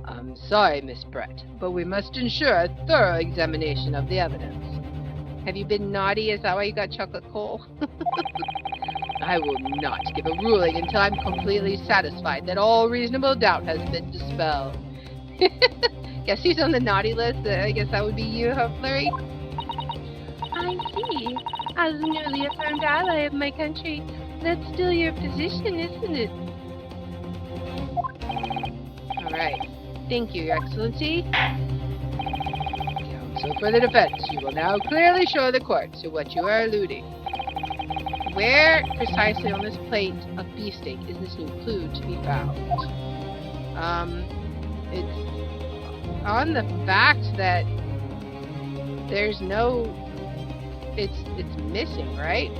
I'm sorry, Miss Brett, but we must ensure a thorough examination of the evidence. Have you been naughty? Is that why you got chocolate coal? I will not give a ruling until I'm completely satisfied that all reasonable doubt has been dispelled. Guess who's on the naughty list? I guess that would be you, huh, Flurry? I see. As a newly affirmed ally of my country, that's still your position, isn't it? Alright. Thank you, Your Excellency. Counsel for the defense, you will now clearly show the court to what you are alluding. Where precisely on this plate of beefsteak is this new clue to be found? It's on the fact that there's no... It's missing, right?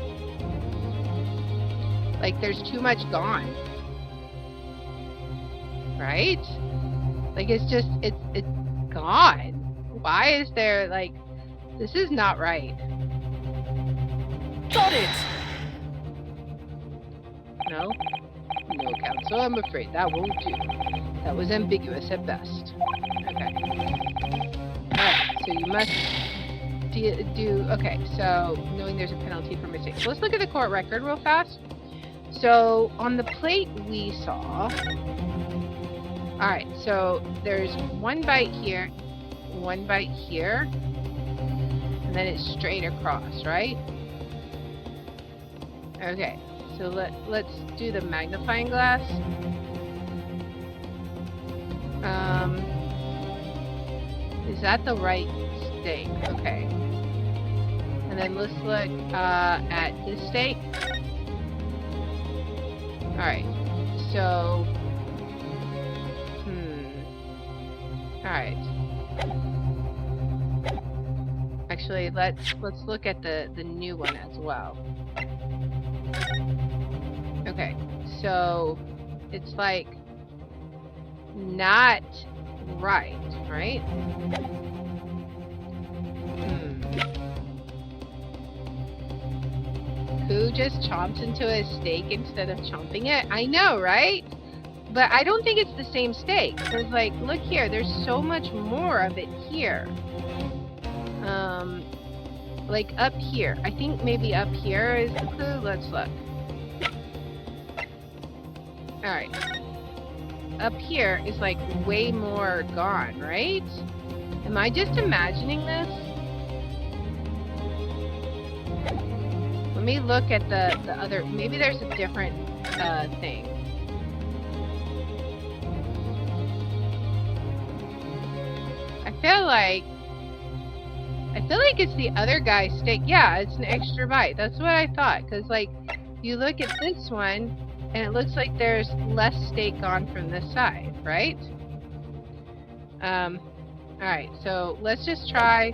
Like, there's too much gone. Right? Like, it's just, it's gone. Why is there, like, this is not right. Got it! No? No, Counsel, I'm afraid that won't do. That was ambiguous at best. Okay. Alright, so you must okay, so knowing there's a penalty for mistakes. So let's look at the court record real fast. So on the plate we saw... Alright, so there's one bite here, and then it's straight across, right? Okay, so let's do the magnifying glass. Is that the right steak? Okay. And then let's look at this steak. Alright, so... Alright. Actually, let's look at the new one as well. Okay, so it's like not right? Who just chomps into a steak instead of chomping it? I know, right? But I don't think it's the same steak. Because, like, look here. There's so much more of it here. Like, up here. I think maybe up here is the clue. Let's look. Alright. Up here is, like, way more gone, right? Am I just imagining this? Let me look at the other... Maybe there's a different thing. I feel like it's the other guy's steak. Yeah, it's an extra bite. That's what I thought. Because, like, you look at this one, and it looks like there's less steak on from this side, right? Alright, so let's just try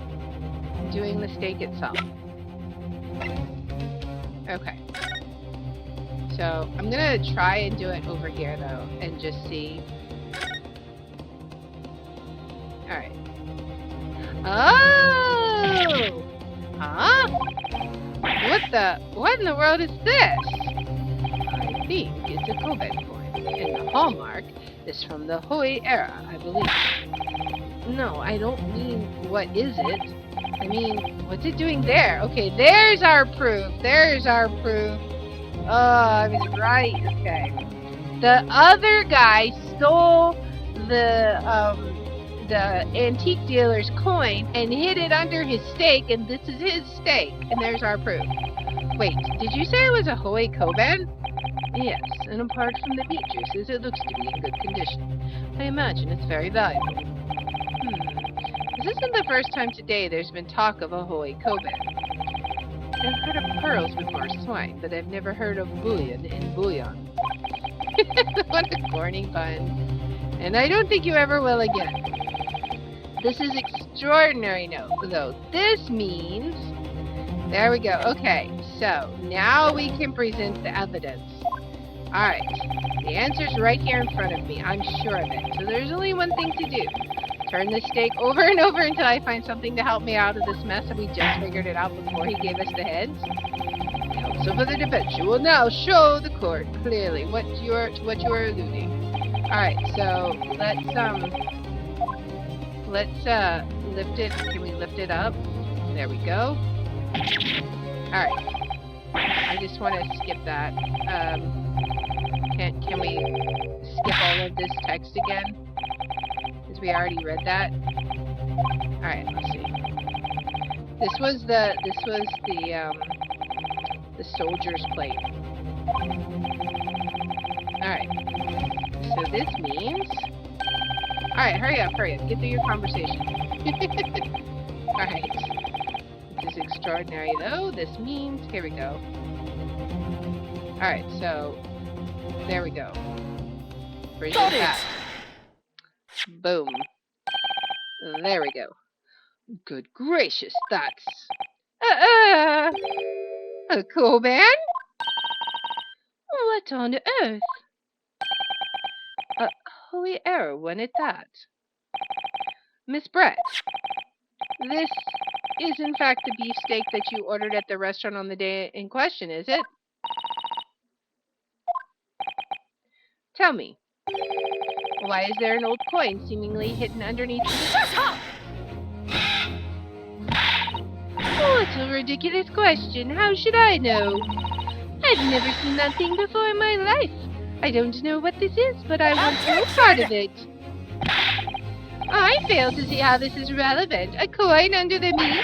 doing the steak itself. Okay. So, I'm gonna try and do it over here, though, and just see. Alright. Oh! Huh? What in the world is this? I think it's a Koben coin, and the hallmark is from the Hoi era, I believe. No, I don't mean what is it. I mean, what's it doing there? Okay, there's our proof. There's our proof. Oh, I was right. Okay. The other guy stole the antique dealer's coin and hid it under his steak, and this is his steak, and there's our proof. Wait, did you say it was a Hoi Koben? Yes, and apart from the meat juices, it looks to be in good condition. I imagine it's very valuable. This isn't the first time today there's been talk of a Hoi Koben. I've heard of pearls before swine, but I've never heard of bullion in bouillon. What a corny pun. And I don't think you ever will again. This is extraordinary, though. This means... There we go. Okay, so now we can present the evidence. Alright, the answer's right here in front of me. I'm sure of it. So there's only one thing to do. Turn this steak over and over until I find something to help me out of this mess, and we just figured it out before he gave us the heads. Counsel for the defense, you will now show the court clearly what you are alluding. Alright, so let's lift it. Can we lift it up? There we go. Alright. I just want to skip that. Can we skip all of this text again? Because we already read that. Alright, let's see. This was the The soldier's plate. Alright. So this means... Alright, hurry up. Get through your conversation. Alright. This is extraordinary, though. This means... Here we go. Alright, so... There we go. Bridge Got it it! back. Boom. There we go. Good gracious, that's... A Koban? What on earth? A holy error, wasn't it that? Miss Brett, this is in fact the beefsteak that you ordered at the restaurant on the day in question, is it? Tell me, why is there an old coin seemingly hidden underneath the... Shut up! What a ridiculous question. How should I know? I've never seen that thing before in my life. I don't know what this is, but I want no part of it. I fail to see how this is relevant. A coin under the meat?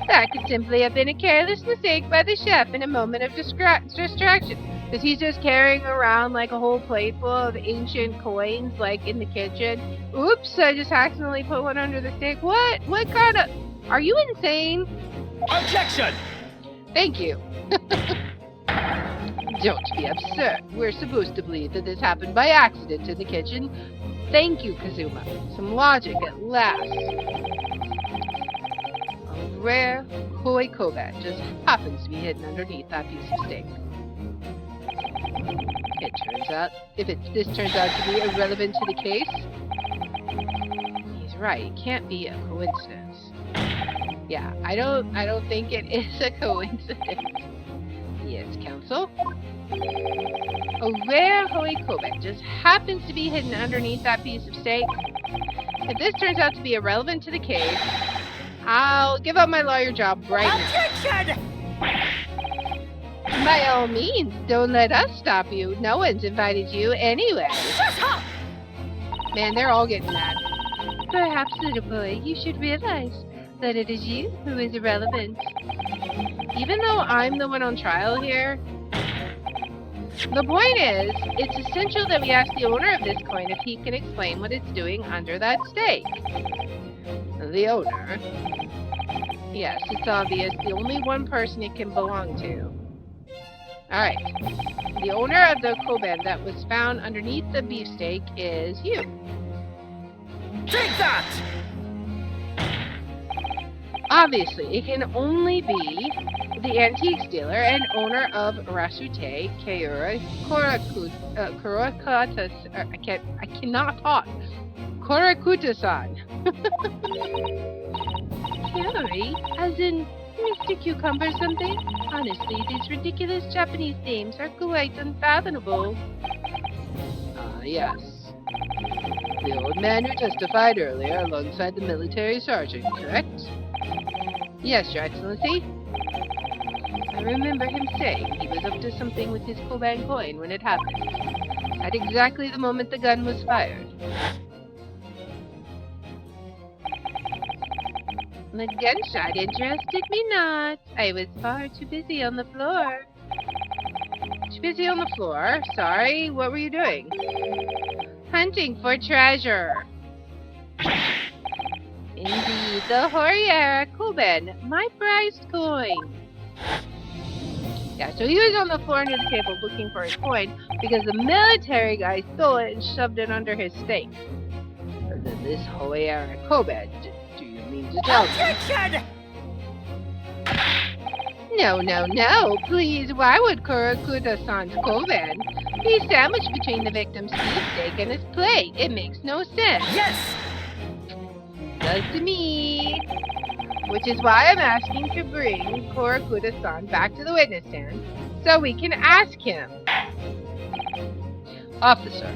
That could simply have been a careless mistake by the chef in a moment of distraction. Because he's just carrying around like a whole plate full of ancient coins, like in the kitchen. Oops, I just accidentally put one under the steak. What? What kind of... Are you insane? Objection! Thank you. Don't be absurd. We're supposed to believe that this happened by accident in the kitchen. Thank you, Kazuma. Some logic at last. A rare koi koban just happens to be hidden underneath that piece of steak. It turns out, this turns out to be irrelevant to the case, he's right. It can't be a coincidence. Yeah, I don't think it is a coincidence. Yes, counsel. A rare hoi kobe just happens to be hidden underneath that piece of steak. If this turns out to be irrelevant to the case, I'll give up my lawyer job right now. Objection! By all means, don't let us stop you. No one's invited you anyway. Shut up! Man, they're all getting mad. Perhaps, little boy, you should realize that it is you who is irrelevant. Even though I'm the one on trial here, the point is, it's essential that we ask the owner of this coin if he can explain what it's doing under that steak. The owner? Yes, it's obvious. The only one person it can belong to. Alright. The owner of the koban that was found underneath the beefsteak is you. Take that! Obviously, it can only be the antiques dealer and owner of Rasute Keura Kurakata. I cannot talk. Korakuta-san. Theory? As in Mr. Cucumber something? Honestly, these ridiculous Japanese names are quite unfathomable. Yes. The old man who testified earlier alongside the military sergeant, correct? Yes, Your Excellency. I remember him saying he was up to something with his koban coin when it happened. At exactly the moment the gun was fired. The gunshot interested me not. I was far too busy on the floor. Too busy on the floor? Sorry, what were you doing? Hunting for treasure. Indeed, the Horiera Koban, my prized coin. Yeah, so he was on the floor under the table looking for his coin because the military guy stole it and shoved it under his steak. And then this Horiera Koban, do you mean to tell me? Objection! No, please, why would Kurakuta-san's koban be sandwiched between the victim's beefsteak and his plate? It makes no sense. Yes! Does to me. Which is why I'm asking to bring Kurakuta-san back to the witness stand so we can ask him. Officer,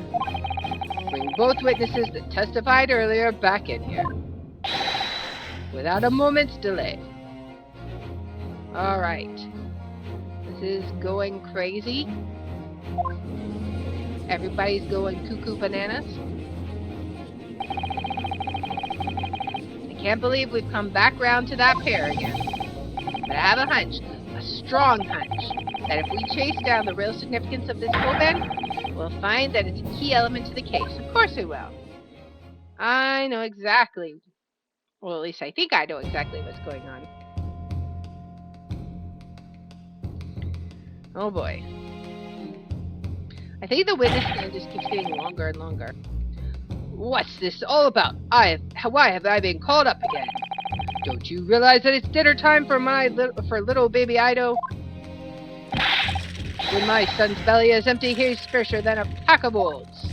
bring both witnesses that testified earlier back in here. Without a moment's delay. Alright. This is going crazy. Everybody's going cuckoo bananas. I can't believe we've come back round to that pair again. But I have a hunch. A strong hunch that if we chase down the real significance of this Koben, we'll find that it's a key element to the case. Of course we will. I know exactly. Well, at least I think I know exactly what's going on. Oh boy. I think the witness stand just keeps getting longer and longer. What's this all about? Why have I been called up again? Don't you realize that it's dinner time for little baby Ido? When my son's belly is empty, he's fresher than a pack of wolves.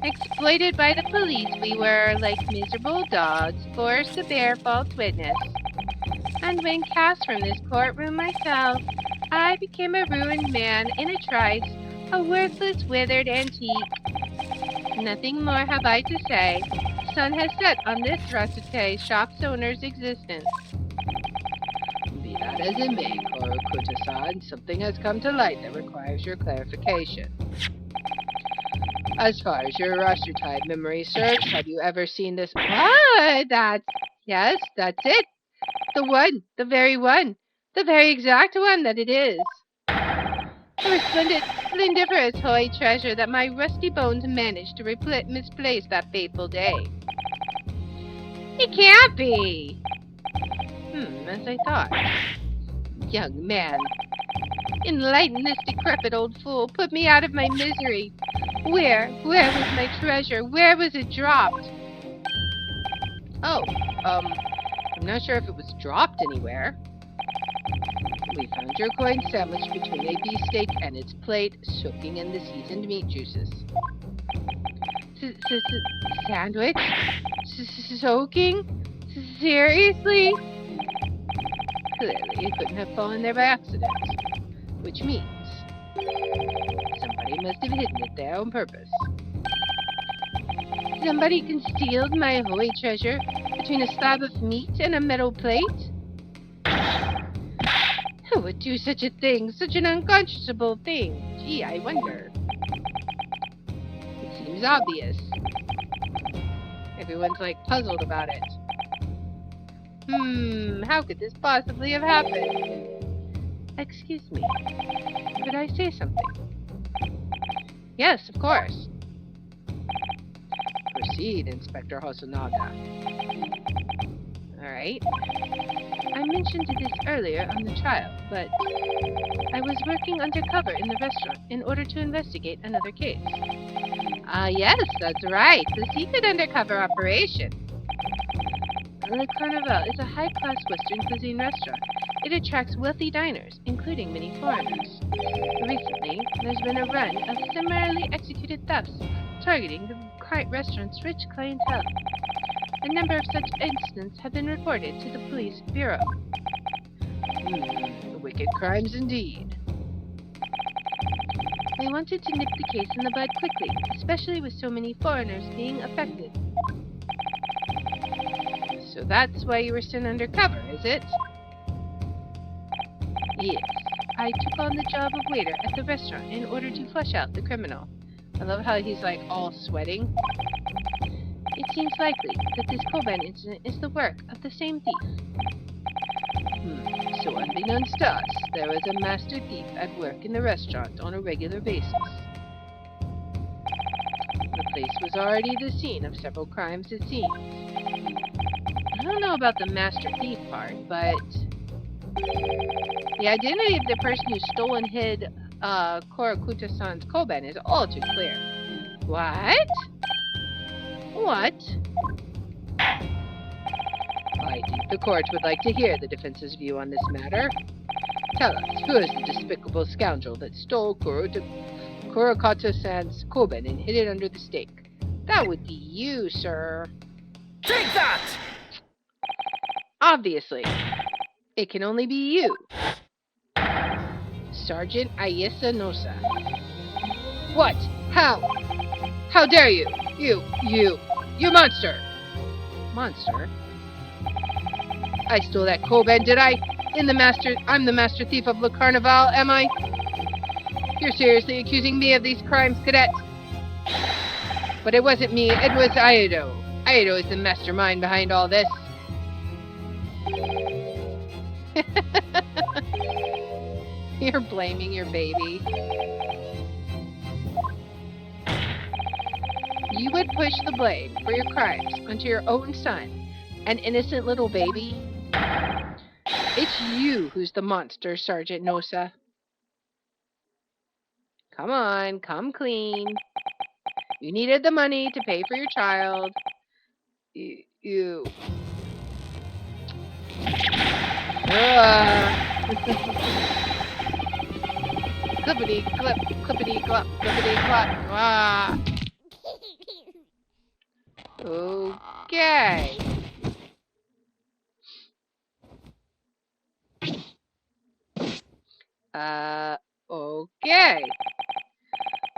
Exploited by the police, we were, like miserable dogs, forced to bear false witness. And when cast from this courtroom myself, I became a ruined man in a trice, a worthless, withered antique. Nothing more have I to say. Sun has set on this rustic shop's owner's existence. Be that as it may, Kuta-san, something has come to light that requires your clarification. As far as your roster type memory serves, have you ever seen this? What? Yes, that's it. The one, the very exact one that it is. A resplendent, splendiferous holy treasure that my rusty bones managed to misplace that fateful day. It can't be. As I thought. Young man, enlighten this decrepit old fool. Put me out of my misery. Where was my treasure? Where was it dropped? Oh, I'm not sure if it was dropped anywhere. We found your coin sandwiched between a beefsteak and its plate, soaking in the seasoned meat juices. Sandwich? Soaking? Seriously? Clearly, it couldn't have fallen there by accident. Which means somebody must have hidden it there on purpose. Somebody concealed my holy treasure between a slab of meat and a metal plate? Who would do such a thing? Such an unconscionable thing? Gee, I wonder. It seems obvious. Everyone's like puzzled about it. How could this possibly have happened? Excuse me. Could I say something? Yes, of course. Proceed, Inspector Hosonaga. Alright. I mentioned this earlier on the trial, but I was working undercover in the restaurant in order to investigate another case. Yes, that's right. The secret undercover operation. Le Carnival is a high-class Western cuisine restaurant. It attracts wealthy diners, including many foreigners. Recently, there's been a run of similarly executed thefts targeting the restaurant's rich clientele. A number of such incidents have been reported to the police bureau. Wicked crimes indeed. We wanted to nip the case in the bud quickly, especially with so many foreigners being affected. So that's why you were sent undercover, is it? Yes. I took on the job of waiter at the restaurant in order to flush out the criminal. I love how he's like all sweating. It seems likely that this Koban incident is the work of the same thief. So unbeknownst to us, there was a master thief at work in the restaurant on a regular basis. The place was already the scene of several crimes, it seems. I don't know about the master thief part, but the identity of the person who stole and hid Korakuta-san's Koban is all too clear. What? What? I think the court would like to hear the defense's view on this matter. Tell us, who is the despicable scoundrel that stole Korakata-san's Koban and hid it under the steak? That would be you, sir. Take that! Obviously. It can only be you. Sergeant Ayesa Nosa. What? How? How dare you? You monster! Monster? I stole that Koban, did I? I'm the master thief of Le Carnival, am I? You're seriously accusing me of these crimes, cadet? But it wasn't me, it was Aido. Aido is the mastermind behind all this. You're blaming your baby. You would push the blame for your crimes onto your own son, an innocent little baby? It's you who's the monster, Sergeant Nosa. Come on, come clean. You needed the money to pay for your child. You. Clippity clip, clippity clop, clippity clop. Ah. Okay. Okay.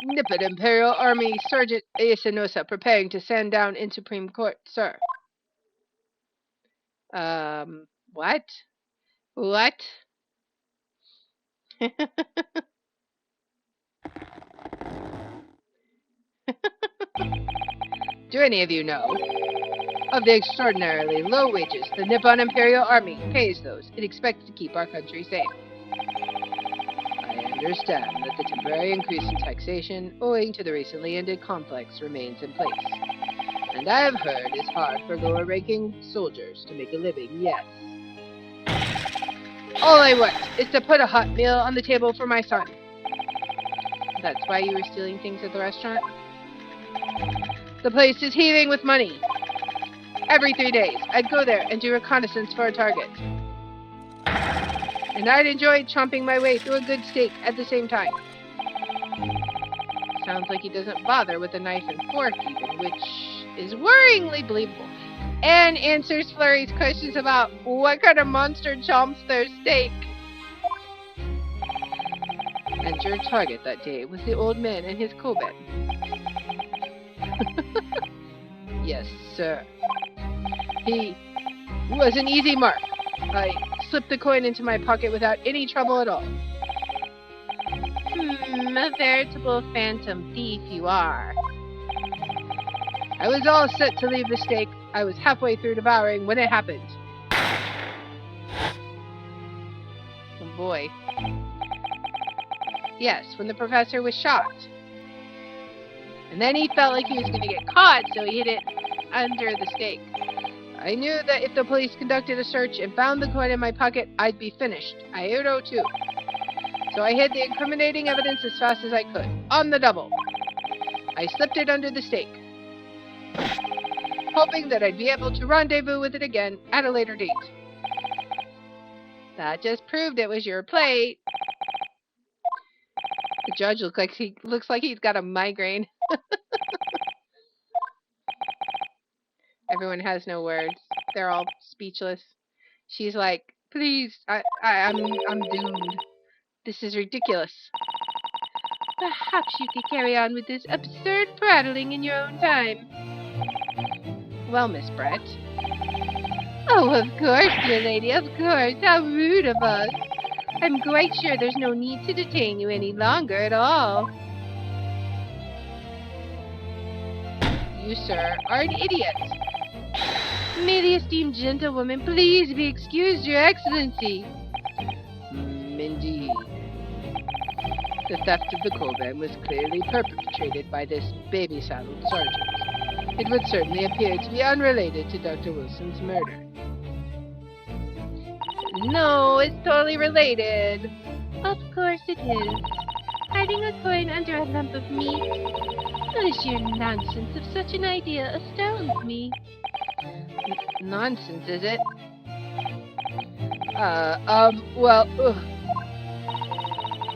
Nippet Imperial Army Sergeant Ayasanosa preparing to stand down in Supreme Court, sir. What? What? Do any of you know of the extraordinarily low wages the Nippon Imperial Army pays those it expects to keep our country safe? I understand that the temporary increase in taxation owing to the recently ended conflicts remains in place. And I have heard it's hard for lower-ranking soldiers to make a living, yes. All I want is to put a hot meal on the table for my son. That's why you were stealing things at the restaurant? The place is heaving with money. Every 3 days, I'd go there and do reconnaissance for a target. And I'd enjoy chomping my way through a good steak at the same time. Sounds like he doesn't bother with a knife and fork even, which is worryingly believable. And answers Flurry's questions about what kind of monster chomps their steak. And your target that day was the old man and his Koben. Yes, sir. He was an easy mark. I slipped the coin into my pocket without any trouble at all. A veritable phantom thief you are. I was all set to leave the steak. I was halfway through devouring when it happened. Oh boy. Yes, when the professor was shot. And then he felt like he was going to get caught, so he hid it under the steak. I knew that if the police conducted a search and found the coin in my pocket, I'd be finished. I know too. So I hid the incriminating evidence as fast as I could. On the double. I slipped it under the steak, hoping that I'd be able to rendezvous with it again at a later date. That just proved it was your plate. The judge looks like he's got a migraine. Everyone has no words. They're all speechless. She's like, please, I'm doomed. This is ridiculous. Perhaps you could carry on with this absurd prattling in your own time. Well, Miss Brett. Oh, of course, dear lady, of course. How rude of us. I'm quite sure there's no need to detain you any longer at all. You, sir, are an idiot. May the esteemed gentlewoman please be excused, Your Excellency. Indeed. The theft of the Koban was clearly perpetrated by this baby-saddled sergeant. It would certainly appear to be unrelated to Dr. Wilson's murder. No, it's totally related. Of course it is. Hiding a coin under a lump of meat? The sheer nonsense of such an idea astounds me. Nonsense, is it? Well,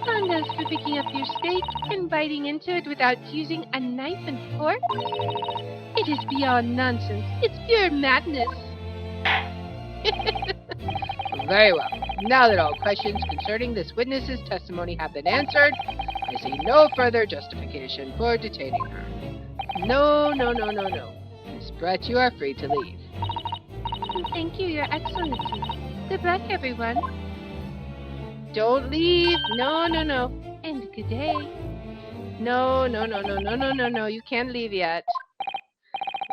And as for picking up your steak and biting into it without using a knife and fork? It is beyond nonsense. It's pure madness. Very well. Now that all questions concerning this witness's testimony have been answered, I see no further justification for detaining her. No. Miss Brett, you are free to leave. Thank you, Your Excellency. Good luck, everyone. Don't leave. No. And good day. No. You can't leave yet.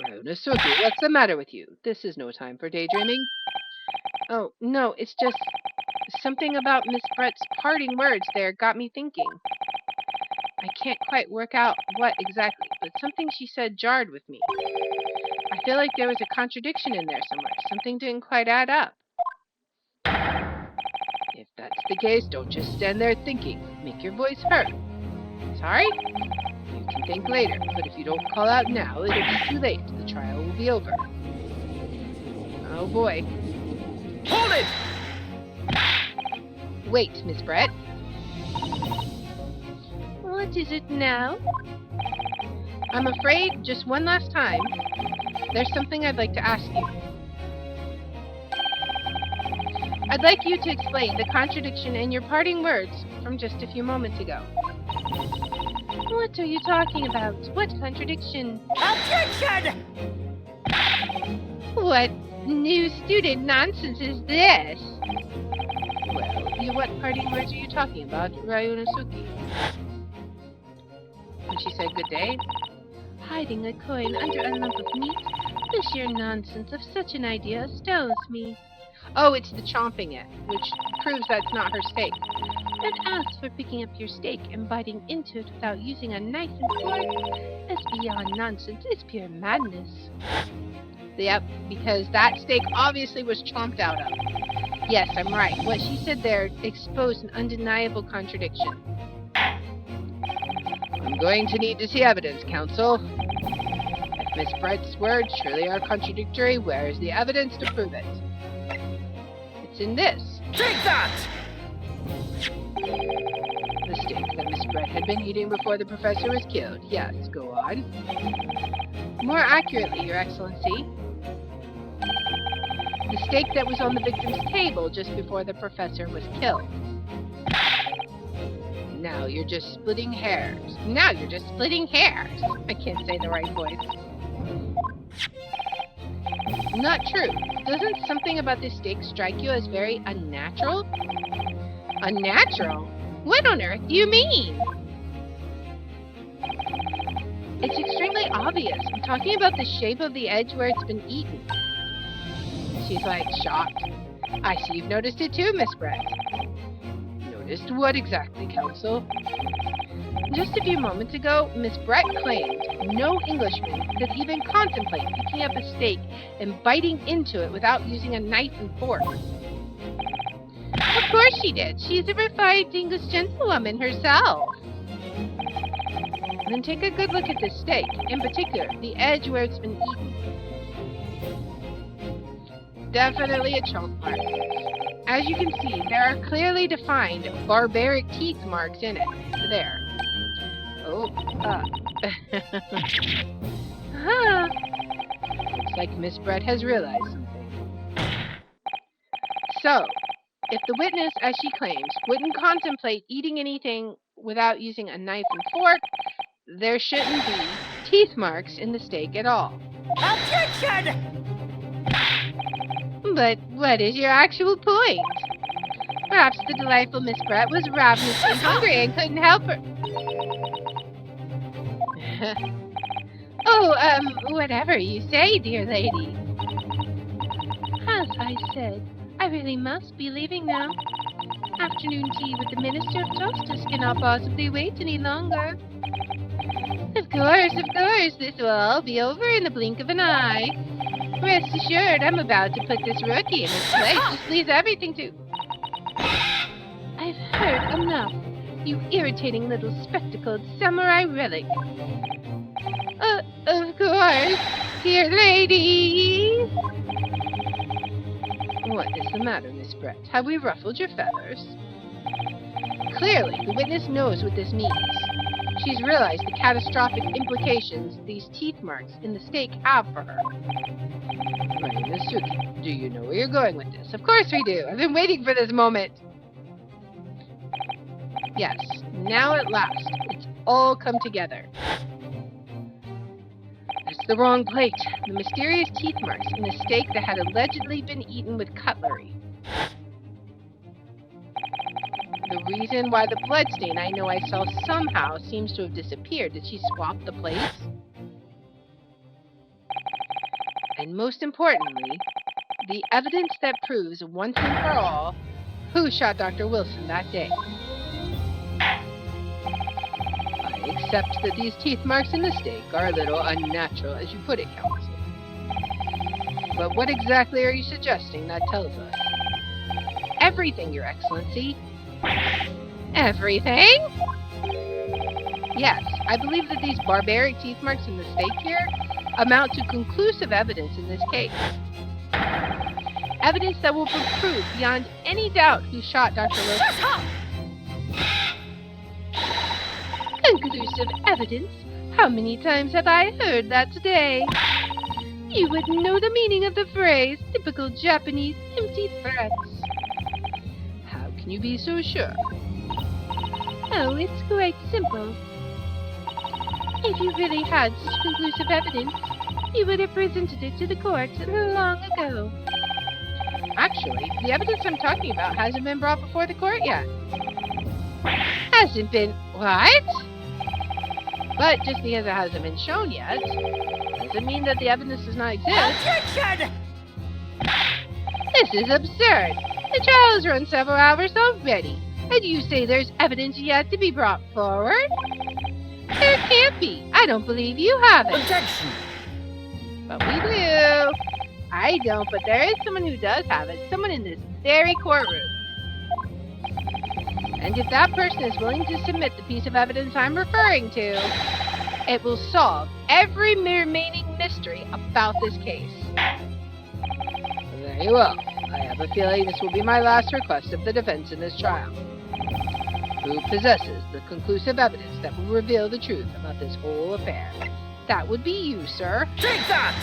Ryunosuke, what's the matter with you? This is no time for daydreaming. Oh, no, it's just Something about Miss Brett's parting words there got me thinking. I can't quite work out what exactly, but something she said jarred with me. I feel like there was a contradiction in there somewhere. Something didn't quite add up. If that's the case, don't just stand there thinking. Make your voice heard. Sorry? You can think later, but if you don't call out now, it'll be too late. The trial will be over. Oh boy. Hold it! Wait, Miss Brett. What is it now? I'm afraid, just one last time, there's something I'd like to ask you. I'd like you to explain the contradiction in your parting words from just a few moments ago. What are you talking about? What contradiction? Objection! What new student nonsense is this? Well, what parting words are you talking about, Ryunosuke? When she said good day? Hiding a coin under a lump of meat? The sheer nonsense of such an idea astounds me. Oh, it's the chomping it, which proves that's not her steak. And as for picking up your steak and biting into it without using a knife and fork, that's beyond nonsense. It's pure madness. Yep, because that steak obviously was chomped out of. Yes, I'm right. What she said there exposed an undeniable contradiction. I'm going to need to see evidence, counsel. If Miss Brett's words surely are contradictory, where is the evidence to prove it? It's in this. Take that! The steak that Miss Brett had been eating before the professor was killed. Yes, go on. More accurately, Your Excellency. The steak that was on the victim's table just before the professor was killed. Now you're just splitting hairs. I can't say the right voice. Not true. Doesn't something about this steak strike you as very unnatural? Unnatural? What on earth do you mean? It's extremely obvious. I'm talking about the shape of the edge where it's been eaten. She's like shocked. I see you've noticed it too, Miss Brett. Noticed what exactly, counsel? Just a few moments ago, Miss Brett claimed no Englishman could even contemplate picking up a steak and biting into it without using a knife and fork. Of course she did. She's a refined English gentlewoman herself. Then take a good look at this steak, in particular, the edge where it's been eaten. Definitely a chomp mark. As you can see, there are clearly defined barbaric teeth marks in it. There. Oh, Huh. Looks like Miss Brett has realized something. So, if the witness, as she claims, wouldn't contemplate eating anything without using a knife and fork, there shouldn't be teeth marks in the steak at all. Objection! But what is your actual point? Perhaps the delightful Miss Brett was ravenous and hungry and couldn't help her. Whatever you say, dear lady. As I said, I really must be leaving now. Afternoon tea with the Minister of Justice cannot possibly wait any longer. Of course, this will all be over in the blink of an eye. Rest assured, I'm about to put this rookie in his place. Just leaves everything to... I've heard enough, you irritating little spectacled samurai relic. Of course, dear lady. What is the matter, Miss Brett? Have we ruffled your feathers? Clearly, the witness knows what this means. She's realized the catastrophic implications these teeth marks in the steak have for her. Ryunosuke, do you know where you're going with this? Of course we do. I've been waiting for this moment. Yes, now at last, it's all come together. It's the wrong plate. The mysterious teeth marks in a steak that had allegedly been eaten with cutlery. The reason why the bloodstain I know I saw somehow seems to have disappeared. Did she swap the plates? And most importantly, the evidence that proves once and for all Who shot Dr. Wilson that day? I accept that these teeth marks in the steak are a little unnatural, as you put it, Counsel. But what exactly are you suggesting that tells us? Everything, Your Excellency. Everything? Yes, I believe that these barbaric teeth marks in the steak here amount to conclusive evidence in this case. Evidence that will prove beyond any doubt who shot Dr. Wilson. Shut up! Conclusive evidence? How many times have I heard that today? You wouldn't know the meaning of the phrase, typical Japanese empty threats. How can you be so sure? Oh, it's quite simple. If you really had such conclusive evidence, you would have presented it to the court long ago. Actually, the evidence I'm talking about hasn't been brought before the court yet. Hasn't been what? But just because it hasn't been shown yet, doesn't mean that the evidence does not exist. Objection! This is absurd. The trial's run several hours already, and you say there's evidence yet to be brought forward? There can't be. I don't believe you have it. Objection! But we do. I don't, but there is someone who does have it. Someone in this very courtroom. And if that person is willing to submit the piece of evidence I'm referring to, it will solve every remaining mystery about this case. Very well. I have a feeling this will be my last request of the defense in this trial. Who possesses the conclusive evidence that will reveal the truth about this whole affair? That would be you, sir. Take that!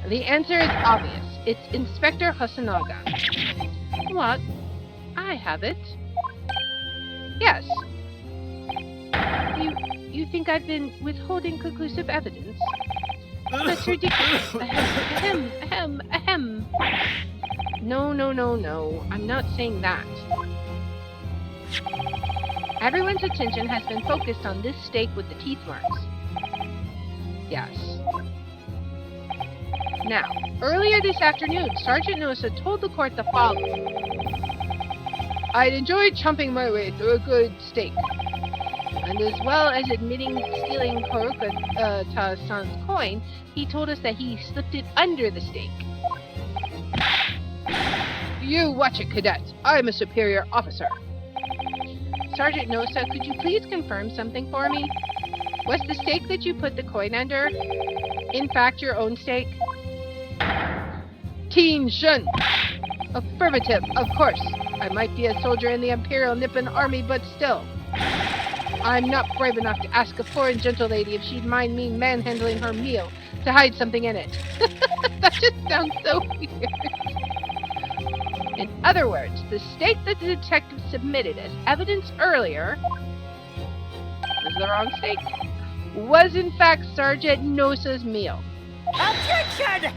The answer is obvious. It's Inspector Hasanaga. What? I have it. Yes. You think I've been withholding conclusive evidence? That's ridiculous. Ahem, ahem, ahem. No. I'm not saying that. Everyone's attention has been focused on this steak with the teeth marks. Yes. Now, earlier this afternoon, Sergeant Nosa told the court the following. I'd enjoyed chomping my way through a good steak. And as well as admitting stealing Haruka-san's coin, he told us that he slipped it under the steak. You watch it, cadet. I'm a superior officer. Sergeant Nosa, could you please confirm something for me? Was the steak that you put the coin under, in fact, your own steak? Teen Shun! Affirmative, of course. I might be a soldier in the Imperial Nippon Army, but still. I'm not brave enough to ask a foreign gentle lady if she'd mind me manhandling her meal to hide something in it. That just sounds so weird. In other words, the steak that the detective submitted as evidence earlier was the wrong steak. Was in fact Sergeant Nosa's meal. Objection!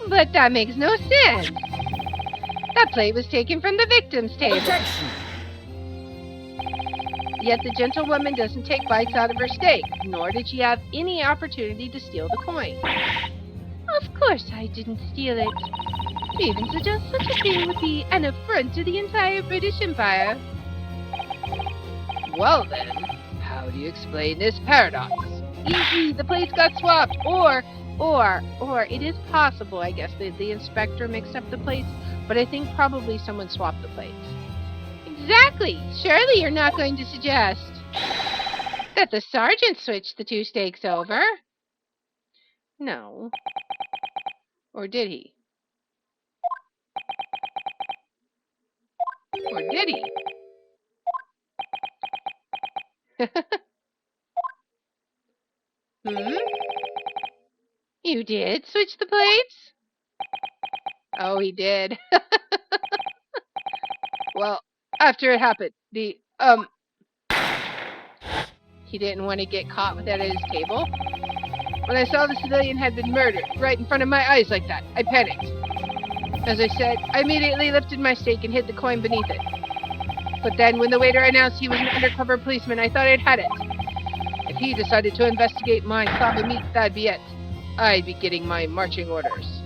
But that makes no sense. That plate was taken from the victim's table. Objection! Yet the gentlewoman doesn't take bites out of her steak, nor did she have any opportunity to steal the coin. Of course I didn't steal it. To even suggest such a thing would be an affront to the entire British Empire. Well then, how do you explain this paradox? Easy, the plates got swapped, or it is possible, I guess, that the inspector mixed up the plates, but I think probably someone swapped the plates. Exactly! Surely you're not going to suggest that the sergeant switched the two steaks over? No. Or did he? Or did he? You did switch the plates? Oh, he did. Well, after it happened, he didn't want to get caught with that at his table. When I saw the civilian had been murdered right in front of my eyes like that, I panicked. As I said, I immediately lifted my steak and hid the coin beneath it. But then, when the waiter announced he was an undercover policeman, I thought I'd had it. If he decided to investigate my slab of meat, that'd be it. I'd be getting my marching orders.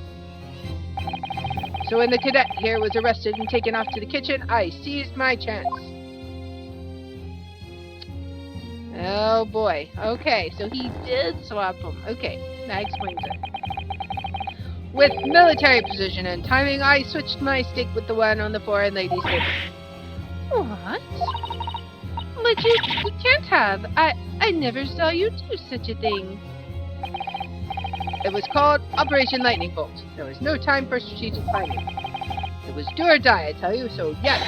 So when the cadet here was arrested and taken off to the kitchen, I seized my chance. Oh boy. Okay, so he did swap them. Okay, that explains it. With military precision and timing, I switched my steak with the one on the foreign lady's table. What? But you can't have. I never saw you do such a thing. It was called Operation Lightning Bolt. There was no time for strategic planning. It was do or die, I tell you, so yes,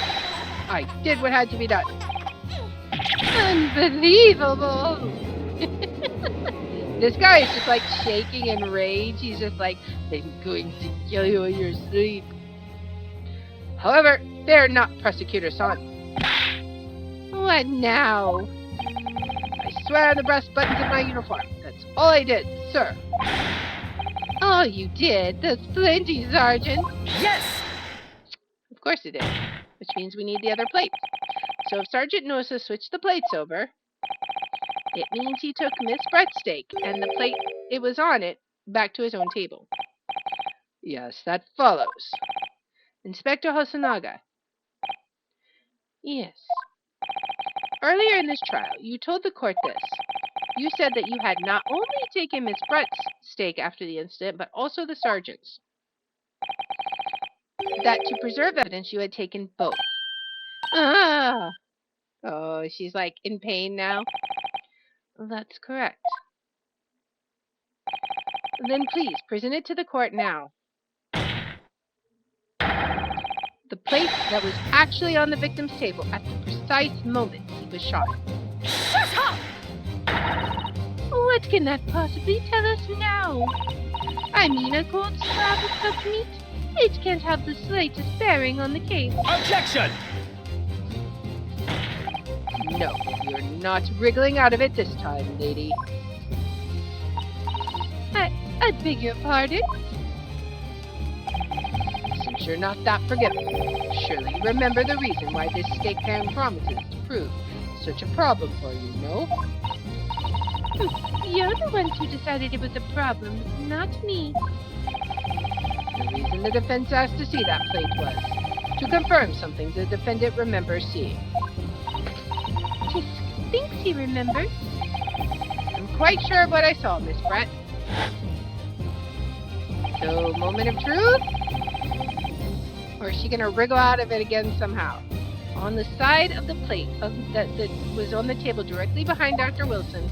I did what had to be done. Unbelievable! This guy is just like shaking in rage. He's just like, I'm going to kill you in your sleep. However, they're not Prosecutor Son. What now? I swear on the breast buttons of my uniform. That's all I did, sir. All you did? That's plenty, Sergeant. Yes! Of course it did. Which means we need the other plate. So if Sergeant knows to switch the plates over, it means he took Miss Brett's steak and the plate it was on it back to his own table. Yes, that follows. Inspector Hosonaga. Yes. Earlier in this trial, you told the court this. You said that you had not only taken Miss Brett's steak after the incident, but also the sergeant's. That to preserve evidence, you had taken both. Ah, Oh, she's like in pain now. that's correct. Then please, present it to the court now. The plate that was actually on the victim's table at the precise moment he was shot. Shut up! What can that possibly tell us now? I mean, a cold slab of cooked meat? It can't have the slightest bearing on the case. Objection! No, you're not wriggling out of it this time, lady. I beg your pardon? Since you're not that forgiving, surely you remember the reason why this steak pan promises to prove such a problem for you, no? You're the ones who decided it was a problem, not me. The reason the defense asked to see that plate was to confirm something the defendant remembers seeing. Tisk thinks he remembers. I'm quite sure of what I saw, Miss Brett. So, moment of truth? Or is she gonna wriggle out of it again somehow? On the side of the plate that was on the table directly behind Dr. Wilson,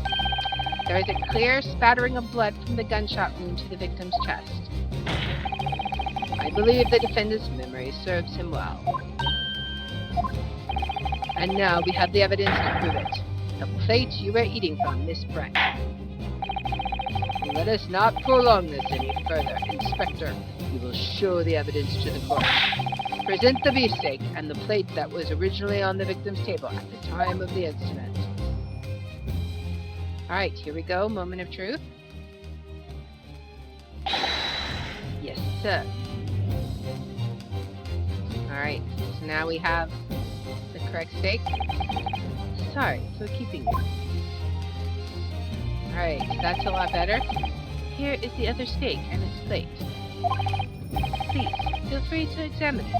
there is a clear spattering of blood from the gunshot wound to the victim's chest. I believe the defendant's memory serves him well. And now we have the evidence to prove it. The plate you were eating from, Miss Brett. Let us not prolong this any further. Inspector, you will show the evidence to the court. Present the beefsteak and the plate that was originally on the victim's table at the time of the incident. Alright, here we go. Moment of truth. Yes, sir. Alright, so now we have the correct steak. Sorry for keeping you. Alright, that's a lot better. Here is the other steak and its plate. Please, feel free to examine it.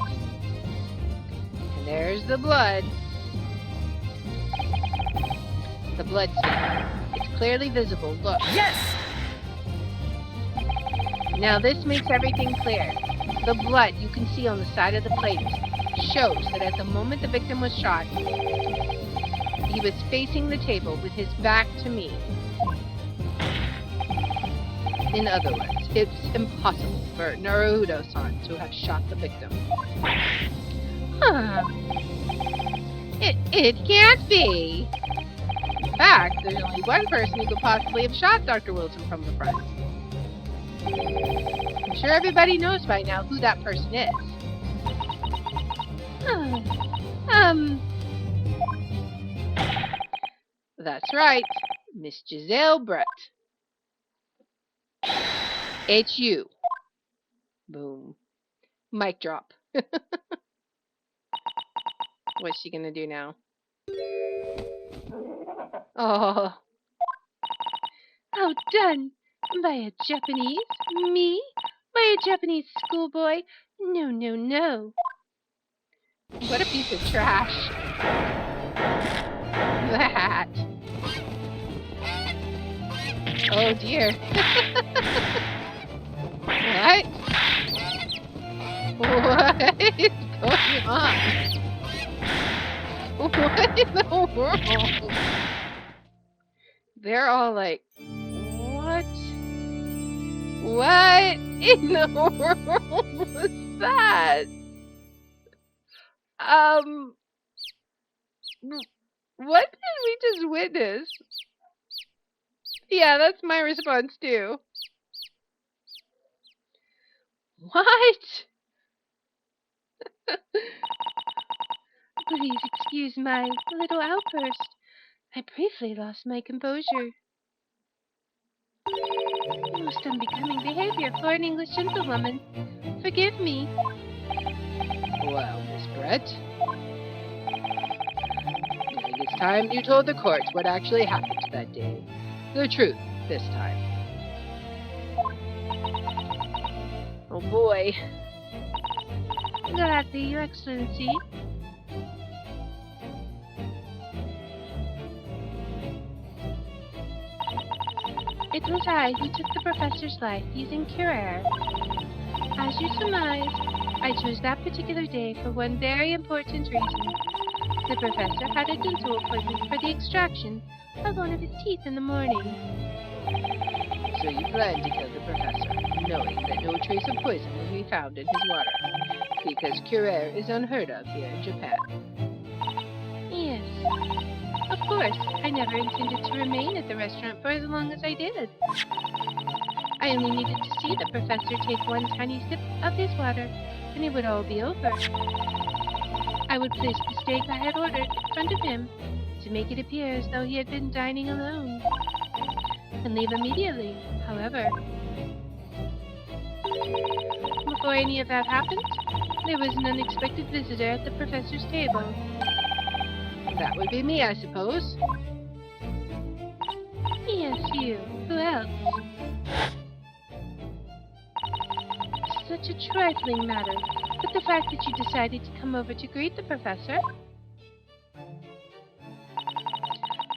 And there's the blood. The blood stain. It's clearly visible. Look. Yes! Now this makes everything clear. The blood you can see on the side of the plate shows that at the moment the victim was shot, he was facing the table with his back to me. In other words, it's impossible for Naruto-san to have shot the victim. Huh. It can't be. In fact, there's only one person who could possibly have shot Dr. Wilson from the front. I'm sure everybody knows by now who that person is. That's right, Miss Giselle Brett. It's you. Boom. Mic drop. What's she gonna do now? Oh. Outdone by a Japanese? Me? By a Japanese schoolboy? No, no, no. What a piece of trash. That. Oh dear. What? What is going on? What in the world? They're all like, what? What in the world was that? What did we just witness? Yeah, that's my response too. What? Please excuse my little outburst. I briefly lost my composure. Most unbecoming behavior for an English gentlewoman. Forgive me. Well, Miss Brett, I think it's time you told the court what actually happened that day. The truth, this time. Oh boy. Gladly, Your Excellency. It was I who took the professor's life using Curer. As you surmised, I chose that particular day for one very important reason. The professor had a dental appointment for the extraction of one of his teeth in the morning. So you planned to kill the professor, knowing that no trace of poison would be found in his water, because Curer is unheard of here in Japan. Yes. Of course, I never intended to remain at the restaurant for as long as I did. I only needed to see the professor take one tiny sip of his water, and it would all be over. I would place the steak I had ordered in front of him to make it appear as though he had been dining alone, and leave immediately, however. Before any of that happened, there was an unexpected visitor at the professor's table. That would be me, I suppose. Yes, you. Who else? Such a trifling matter, but the fact that you decided to come over to greet the professor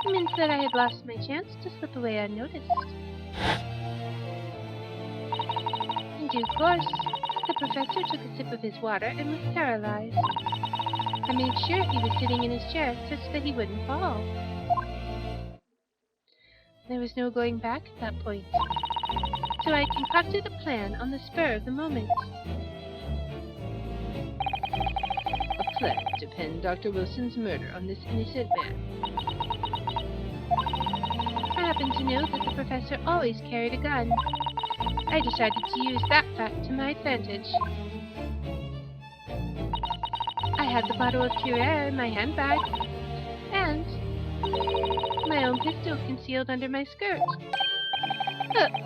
meant that I had lost my chance to slip away unnoticed. In due course, the professor took a sip of his water and was paralyzed. I made sure he was sitting in his chair such that he wouldn't fall. There was no going back at that point, so I concocted a plan on the spur of the moment. A plan to pin Dr. Wilson's murder on this innocent man. I happened to know that the professor always carried a gun. I decided to use that fact to my advantage. I had the bottle of Curer in my handbag, and my own pistol concealed under my skirt.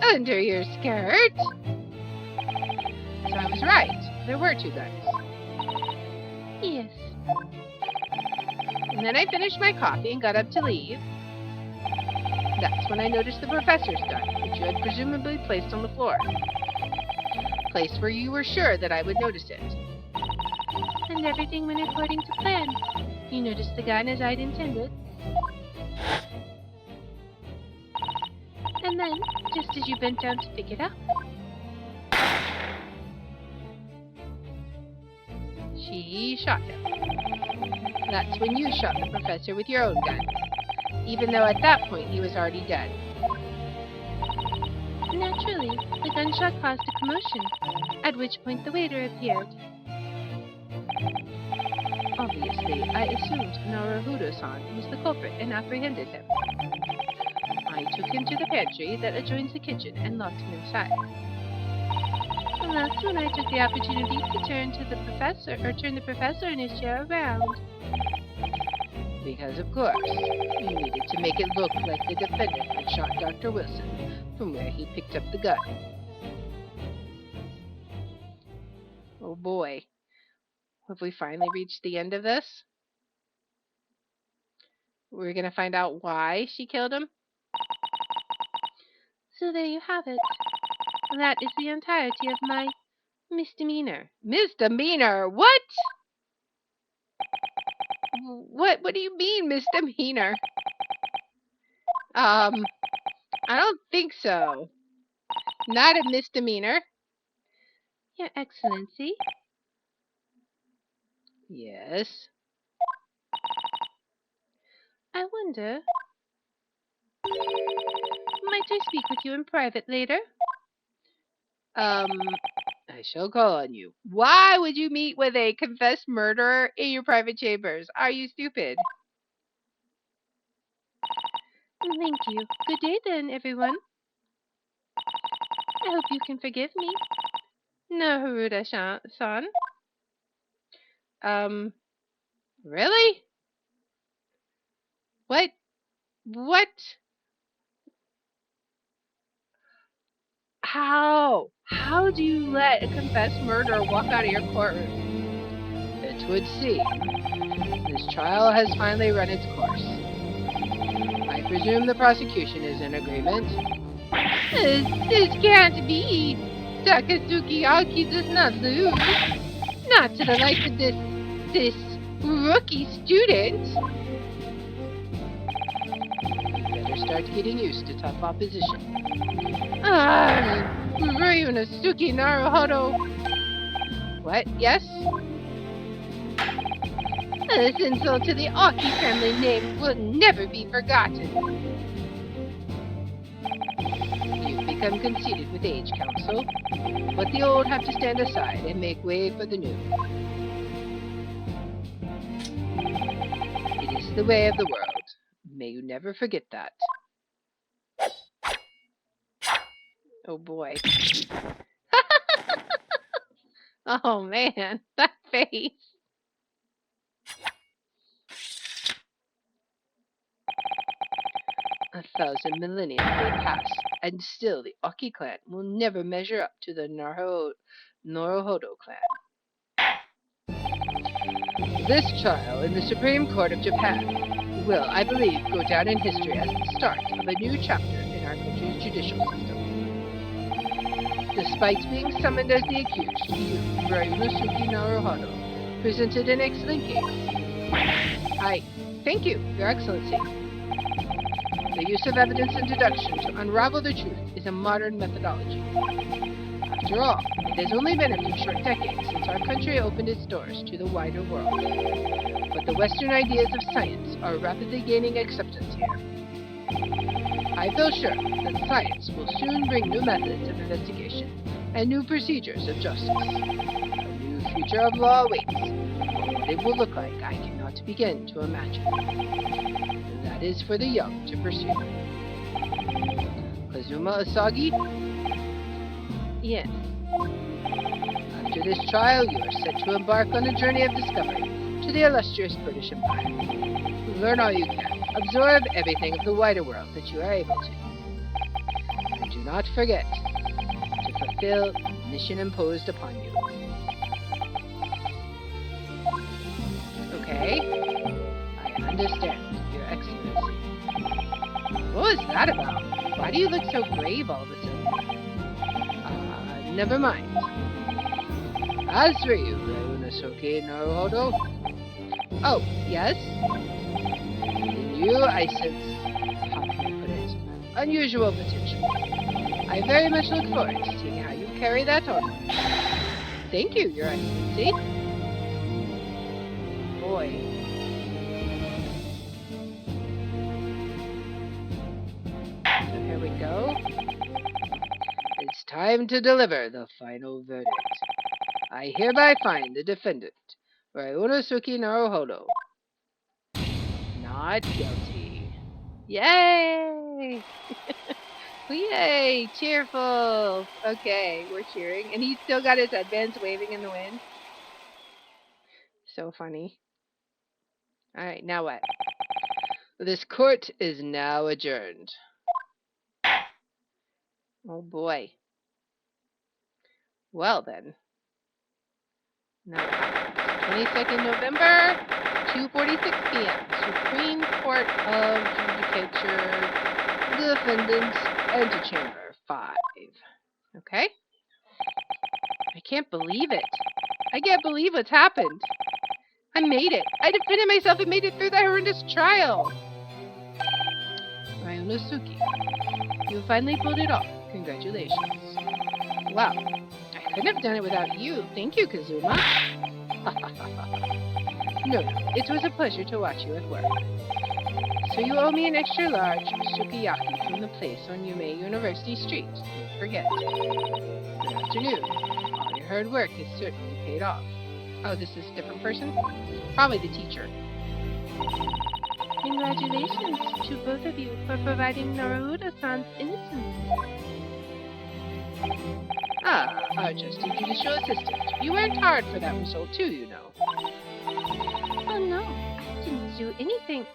Under your skirt? So I was right. There were two guns. Yes. And then I finished my coffee and got up to leave. That's when I noticed the professor's gun, which you had presumably placed on the floor. Place where you were sure that I would notice it. And everything went according to plan. You noticed the gun as I'd intended. And then, just as you bent down to pick it up, She shot him. That's when you shot the professor with your own gun, even though at that point he was already dead. naturally, the gunshot caused a commotion, at which point the waiter appeared. Obviously, I assumed Naruhodo-san was the culprit and apprehended him. I took him to the pantry that adjoins the kitchen and locked him inside. And that's when I took the opportunity to turn the professor in his chair around. Because, of course, you needed to make it look like the defendant had shot Dr. Wilson from where he picked up the gun. Oh boy. Have we finally reached the end of this? We're going to find out why she killed him? So there you have it. That is the entirety of my Misdemeanor. Misdemeanor? What? What do you mean, misdemeanor? I don't think so. Not a misdemeanor. Your Excellency. Yes. I wonder. Might I speak with you in private later? I shall call on you. Why would you meet with a confessed murderer in your private chambers? Are you stupid? Thank you. Good day then, everyone. I hope you can forgive me. Naruda-san. Really? What? What? How? How do you let a confessed murderer walk out of your courtroom? It would seem this trial has finally run its course. I presume the prosecution is in agreement. This can't be. Takasukiyaki does not lose. Not to the likes of this rookie student. Better start getting used to tough opposition. Ryunosuke Naruhodo. What? Yes? This insult to the Aki family name will never be forgotten. You've become conceited with age, Council. But the old have to stand aside and make way for the new. It is the way of the world. May you never forget that. Oh boy. Oh man, that face. A thousand millennia may pass, and still the Oki clan will never measure up to the Naruhodo clan. This trial in the Supreme Court of Japan will, I believe, go down in history as the start of a new chapter in our country's judicial system. Despite being summoned as the accused, you, Ryunosuke Naruhodo, presented an excellent case. Thank you, Your Excellency. The use of evidence and deduction to unravel the truth is a modern methodology. After all, it has only been a few short decades since our country opened its doors to the wider world. But the Western ideas of science are rapidly gaining acceptance here. I feel sure that science will soon bring new methods of investigation and new procedures of justice. A new future of law awaits. What it will look like, I cannot begin to imagine. That is for the young to pursue. Kazuma Asagi? Yes. After this trial, you are set to embark on a journey of discovery to the illustrious British Empire. Learn all you can. Absorb everything of the wider world that you are able to. And do not forget to fulfill the mission imposed upon you. Okay? I understand, Your Excellency. What was that about? Why do you look so grave all of a sudden? Never mind. As for you, Ryunosuke Naruhodo. Oh, yes? In you, I sense, how can I put it, unusual potential. I very much look forward to seeing how you carry that on. Thank you, Your Excellency. Boy. So here we go. It's time to deliver the final verdict. I hereby find the defendant, Ryunosuke Naruhodo, not guilty. Yay! Yay! Cheerful! Okay, we're cheering. And he's still got his headbands waving in the wind. So funny. Alright, now what? This court is now adjourned. Oh boy. Well then. Now, 22nd November, 2:46 p.m. Supreme Court of Judicature, Defendants, Antechamber 5. Okay? I can't can't believe it. I can't believe what's happened. I made it. I defended myself and made it through that horrendous trial. Ryonosuke, you finally pulled it off. Congratulations. Wow. I couldn't have done it without you. Thank you, Kazuma. No, it was a pleasure to watch you at work. So you owe me an extra large sukiyaki from the place on Yume University Street. Don't forget. Good afternoon. All your hard work has certainly paid off. Oh, this is a different person? Probably the teacher. Congratulations to both of you for providing Naruto-san's innocence. Ah, our trusty judicial assistant. You worked hard for that result too, you know. Oh no, I didn't do anything.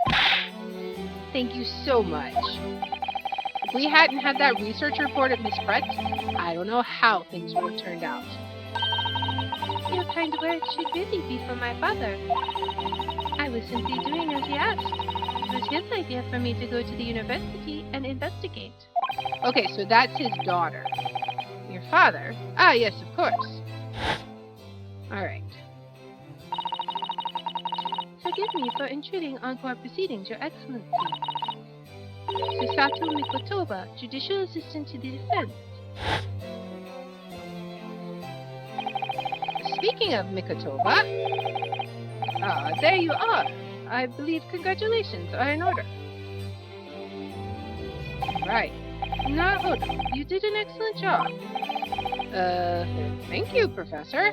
Thank you so much. If we hadn't had that research report of Miss Pratt, I don't know how things would have turned out. Your kind words should really be for my father. I was simply doing as he asked. It was his idea for me to go to the university and investigate. Okay, so that's his daughter. Your father? Ah, yes, of course. Alright. Forgive me for intruding on court proceedings, Your Excellency. Susato Mikotoba, Judicial Assistant to the Defense. Speaking of Mikotoba, there you are. I believe congratulations are in order. Right. Naruto, you did an excellent job. Thank you, Professor.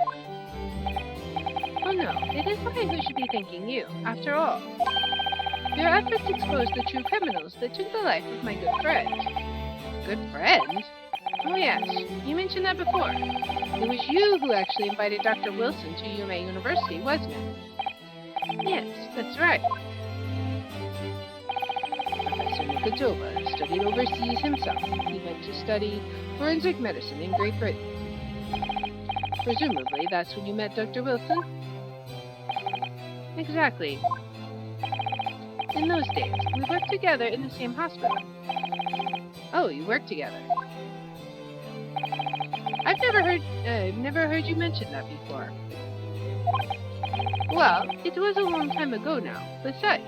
Oh no, it is I who should be thanking you, after all. Your efforts exposed the true criminals that took the life of my good friend. Good friend? Oh yes, you mentioned that before. It was you who actually invited Dr. Wilson to Yume University, wasn't it? Yes, that's right. Professor Mikotoba studied overseas himself. He went to study forensic medicine in Great Britain. Presumably, that's when you met Dr. Wilson? Exactly. In those days, we worked together in the same hospital. Oh, you worked together. I've never heard you mention that before. Well, it was a long time ago now. Besides,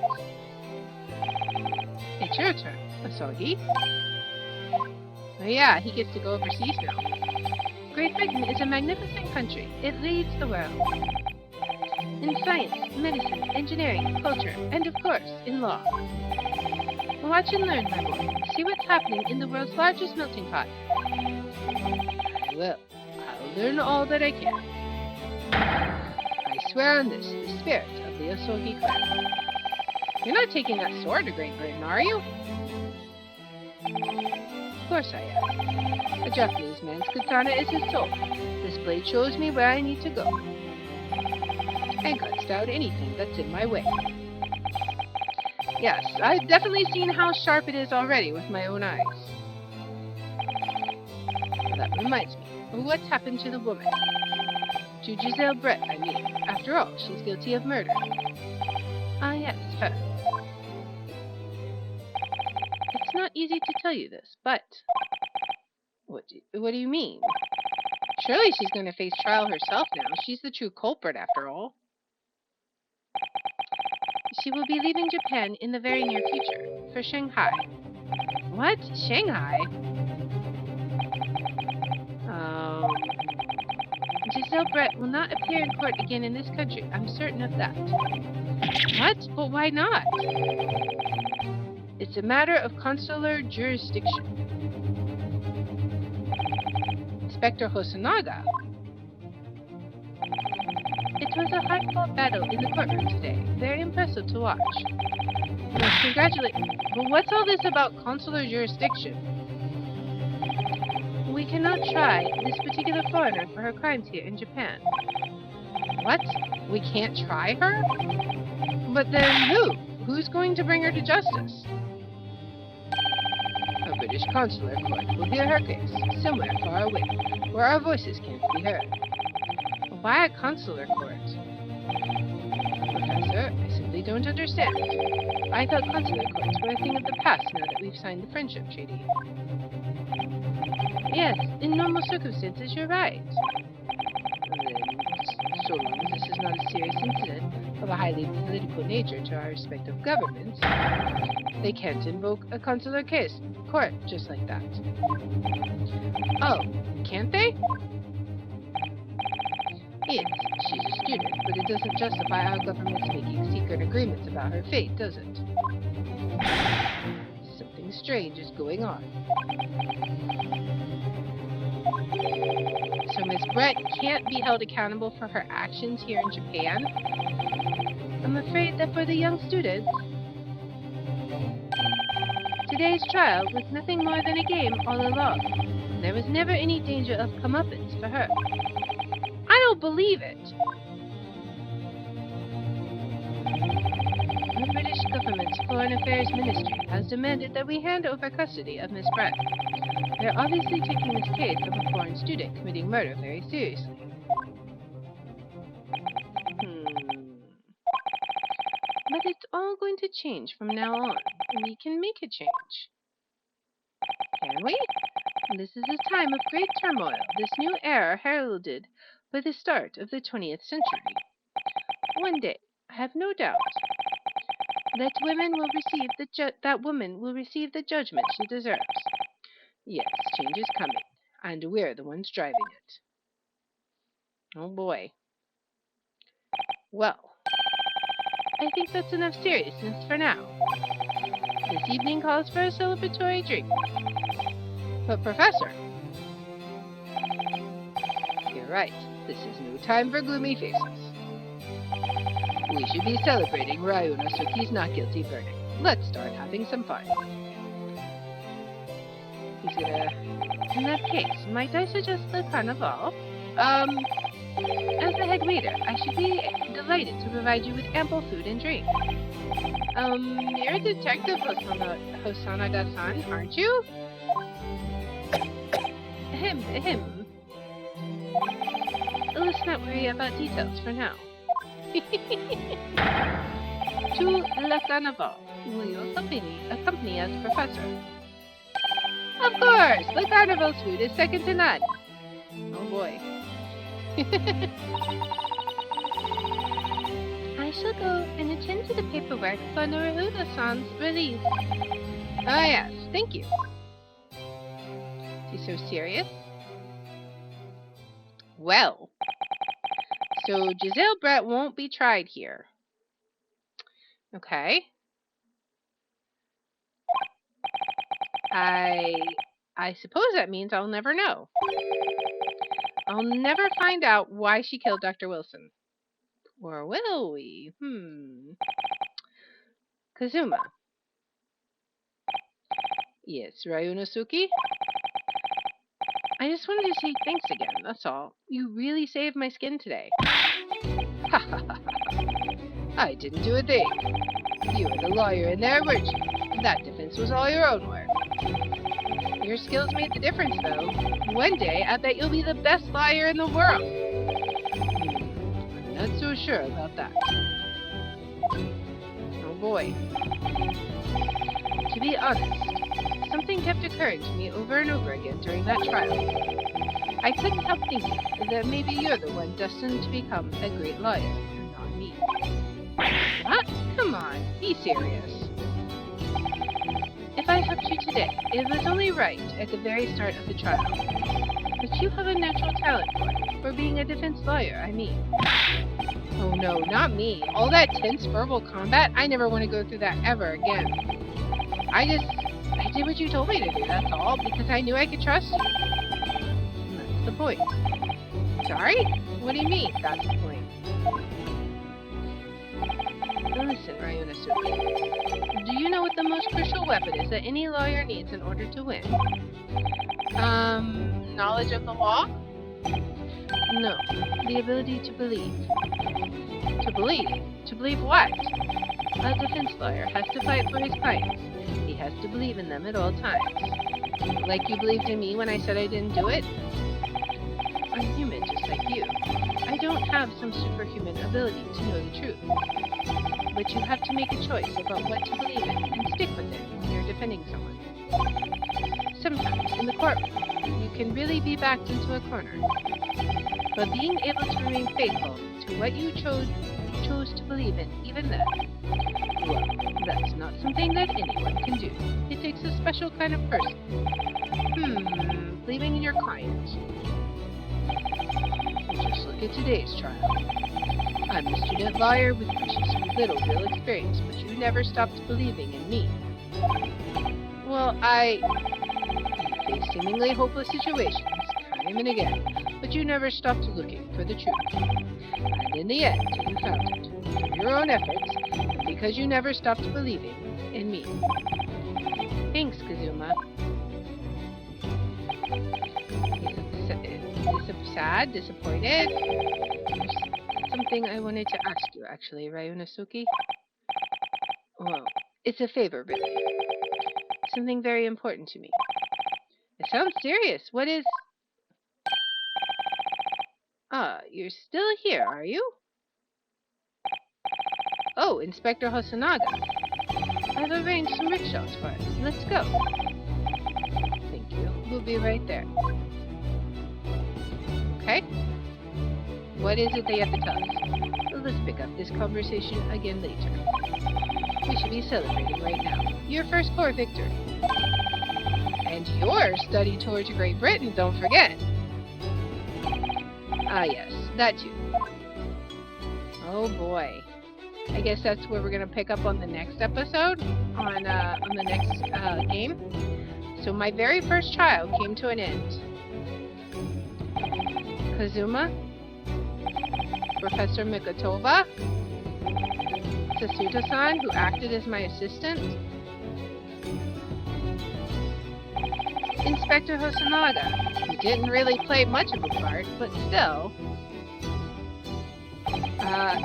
it's your turn, Asagi. Oh yeah, he gets to go overseas now. Great Britain is a magnificent country. It leads the world. In science, medicine, engineering, culture, and of course, in law. Watch and learn, my boy. See what's happening in the world's largest melting pot. I will. I'll learn all that I can. I swear on this, the spirit of the Asogi clan. You're not taking that sword to Great Britain, are you? Of course I am. A Japanese man's katana is his soul. This blade shows me where I need to go. And cuts down anything that's in my way. Yes, I've definitely seen how sharp it is already with my own eyes. That reminds me, what's happened to the woman? To Giselle Brett, I mean. After all, she's guilty of murder. Ah, yes, her. It's not easy to tell you this, but... What do you mean? Surely she's going to face trial herself now. She's the true culprit, after all. She will be leaving Japan in the very near future, for Shanghai. What? Shanghai? Giselle Brett will not appear in court again in this country. I'm certain of that. What? But why not? It's a matter of consular jurisdiction. Inspector Hosonaga. It was a hard-fought battle in the courtroom today. Very impressive to watch. Yes, congratulate. But what's all this about consular jurisdiction? We cannot try this particular foreigner for her crimes here in Japan. What? We can't try her? But then who? Who's going to bring her to justice? A British consular court will hear her case, somewhere far away, where our voices can't be heard. Why a consular court? Professor, I simply don't understand. I thought consular courts were a thing of the past now that we've signed the friendship treaty. Yes, in normal circumstances you're right. so long as this is not a serious incident of a highly political nature to our respective governments, they can't invoke a consular case court just like that. Oh, can't they? Yes, she's a student, but it doesn't justify our government's making secret agreements about her fate, does it? Something strange is going on. So Miss Brett can't be held accountable for her actions here in Japan? I'm afraid that for the young students, today's trial was nothing more than a game all along. There was never any danger of comeuppance for her. I don't believe it. The British government's Foreign Affairs Ministry has demanded that we hand over custody of Miss Brett. They're obviously taking this case of a foreign student committing murder very seriously. But it's all going to change from now on. We can make a change. Can we? This is a time of great turmoil, this new era heralded by the start of the 20th century. One day, I have no doubt, that woman will receive the judgment she deserves. Yes, change is coming, and we're the ones driving it. Oh boy. Well, I think that's enough seriousness for now. This evening calls for a celebratory drink. But Professor, you're right. This is no time for gloomy faces. We should be celebrating Ryuna Suki's not guilty verdict. Let's start having some fun. He's gonna... In that case, might I suggest the carnival? As the head waiter, I should be delighted to provide you with ample food and drink. You're Detective Hosanada-san, aren't you? Him. Let's not worry about details for now. To Le Carnival, will you accompany us, Professor? Of course! The Carnival's food is second to none. Oh boy. I shall go and attend to the paperwork for Noruhuda-san's release. Ah yes, thank you. She's so serious. Well, so Giselle Brett won't be tried here. Okay. I suppose that means I'll never know. I'll never find out why she killed Dr. Wilson. Or will we? Kazuma. Yes, Ryuna Suki? I just wanted to say thanks again, that's all. You really saved my skin today. Ha ha ha. I didn't do a thing. You were the lawyer in there, weren't you? That defense was all your own work. Your skills made the difference, though. One day, I bet you'll be the best lawyer in the world. I'm not so sure about that. Oh boy. To be honest, something kept occurring to me over and over again during that trial. I couldn't help thinking that maybe you're the one destined to become a great lawyer, and not me. What? Come on, be serious. If I helped you today, it was only right at the very start of the trial. But you have a natural talent for being a defense lawyer, I mean. Oh no, not me. All that tense verbal combat, I never want to go through that ever again. I did what you told me to do, that's all, because I knew I could trust you. And that's the point. Sorry? What do you mean, that's the point? Now listen, Ryuna Suki. Do you know what the most crucial weapon is that any lawyer needs in order to win? Knowledge of the law? No, the ability to believe. To believe? To believe what? A defense lawyer has to fight for his clients. He has to believe in them at all times. Like you believed in me when I said I didn't do it? I'm human just like you. I don't have some superhuman ability to know the truth. But you have to make a choice about what to believe in and stick with it when you're defending someone. Sometimes, in the courtroom, you can really be backed into a corner. But being able to remain faithful to to what you chose to believe in, even then. Well, that's not something that anyone can do. It takes a special kind of person. Believing in your client. Just look at today's trial. I'm a student lawyer with precious little real experience, but you never stopped believing in me. Well, you faced seemingly hopeless situations, time and again, but you never stopped looking for the truth. And in the end, you found it, through your own efforts, and because you never stopped believing in me. Thanks, Kazuma. Sad, disappointed? There's something I wanted to ask you, actually, Ryunosuke. Well, it's a favor, really. Something very important to me. It sounds serious. What is... you're still here, are you? Oh, Inspector Hosonaga. I've arranged some rickshaws for us. Let's go. Thank you. We'll be right there. Okay? What is it they have to tell us? Let's pick up this conversation again later. We should be celebrating right now. Your first core victory. And your study tour to Great Britain, don't forget. Ah, yes, that too. Oh boy. I guess that's where we're going to pick up on the next episode, on the next game. So my very first trial came to an end. Kazuma, Professor Mikotova, Sasuta-san, who acted as my assistant, Inspector Hosonaga, who didn't really play much of a part, but still,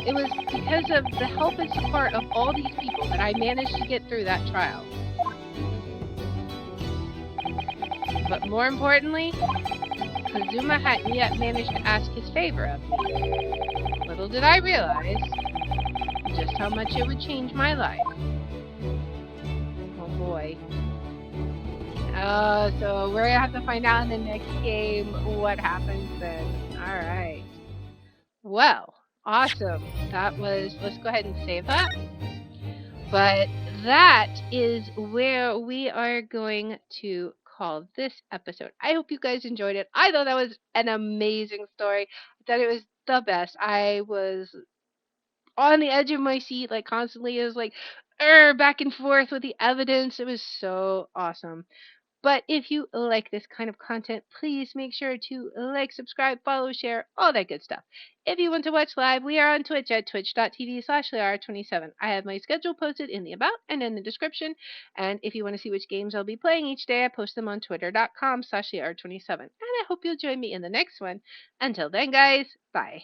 it was because of the help and support of all these people that I managed to get through that trial. But more importantly, Kazuma hadn't yet managed to ask his favor of me. Little did I realize just how much it would change my life. Oh boy. So we're gonna have to find out in the next game what happens then. Alright. Well, awesome. Let's go ahead and save that. But that is where we are going to call this episode. I hope you guys enjoyed it. I thought that was an amazing story. I thought it was the best. I was on the edge of my seat, like constantly. It was like, back and forth with the evidence. It was so awesome. But if you like this kind of content, please make sure to like, subscribe, follow, share, all that good stuff. If you want to watch live, we are on Twitch at twitch.tv/Liar27. I have my schedule posted in the about and in the description. And if you want to see which games I'll be playing each day, I post them on twitter.com/Liar27. And I hope you'll join me in the next one. Until then, guys, bye.